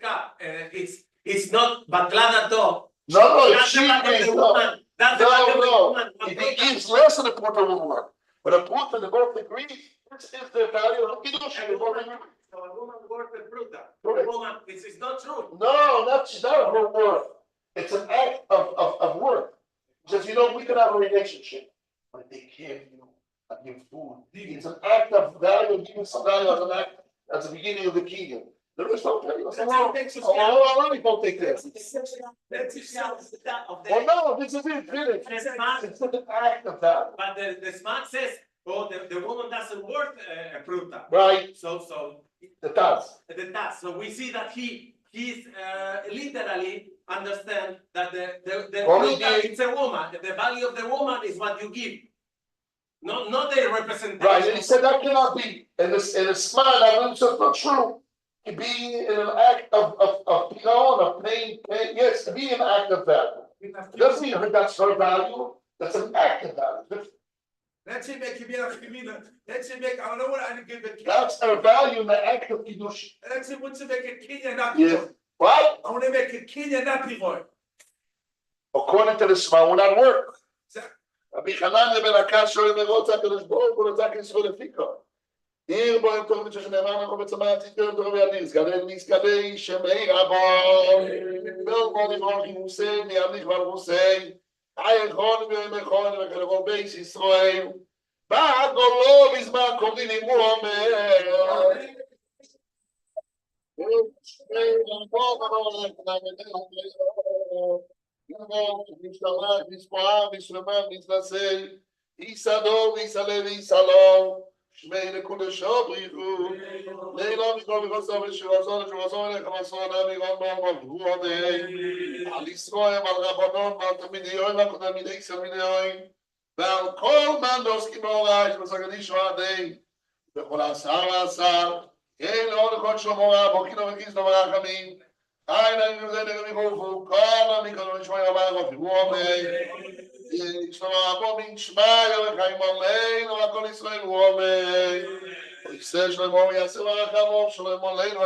cap. It's not batladato. No, that's she the market agrees. woman. That's the market woman. If he gives less than a porter will work. But a porter, they both agree. This is the value of Kiddushin. They both agree. So a woman worth a pruta. Correct. A woman, this is not true. No, that's not her worth. It's an act of worth. Just, we can have a relationship, but they care of you, and give food. It's an act of value, giving some value as an act, as the beginning of the kingdom. The rest don't pay us. Oh, don't take this. Well, no, this is it, finish. It's an act of value. But the smart says, the woman doesn't worth a pruta. Right. So the task. So we see that he's literally understand that the it's a woman. The value of the woman is what you give, not the representation. Right, and he said that cannot be. And the smart, it's not true. Being in an act of paying, yes, to be an act of value. It doesn't mean that's her value. That's an act of value. Let's say make I don't know what I give it. That's her value in the act of Kiddushin. Let's say what's to make a Kenya not yeah. What? I want to make a Kenya not be more. According to the smart, will not work. Rabbi Hanan ben Akash show him the road to the board, but it's actually so the fika. Here, boy, I'm talking to you. Never mind. I'm going to make it to the Rabbi. Gadei, Shemei Rabbi. Bill, Body, Rocky, Hussein, Yamlich, Bar Hussein. I am going to be going to the Rabbi Israel. But God love is man coming in Muhammad. Isador, Isalev, Isalom, Shmei the Kudesho, Brihu, Leila, Mikol, Mikosov, Shirazon, Shirazon, Kamason, Amigon, Ruade, Alisroem, Al Rabonon, Al Tamidioim, Al Tamidix, Al Val Kol Mandos Kimora, Shmasagadish Rade, the Kolasar Asar, Elo, the Kochomora, Bokino, Kisto Marachamim, I know that they're going to go for Kala, Mikol, Shmai, Ruade, ישתמע בו מן שמע וחיים עלינו הכל ישראל הוא אומר ויסר שלמה ויעשה ברכה בו שלמה עלינו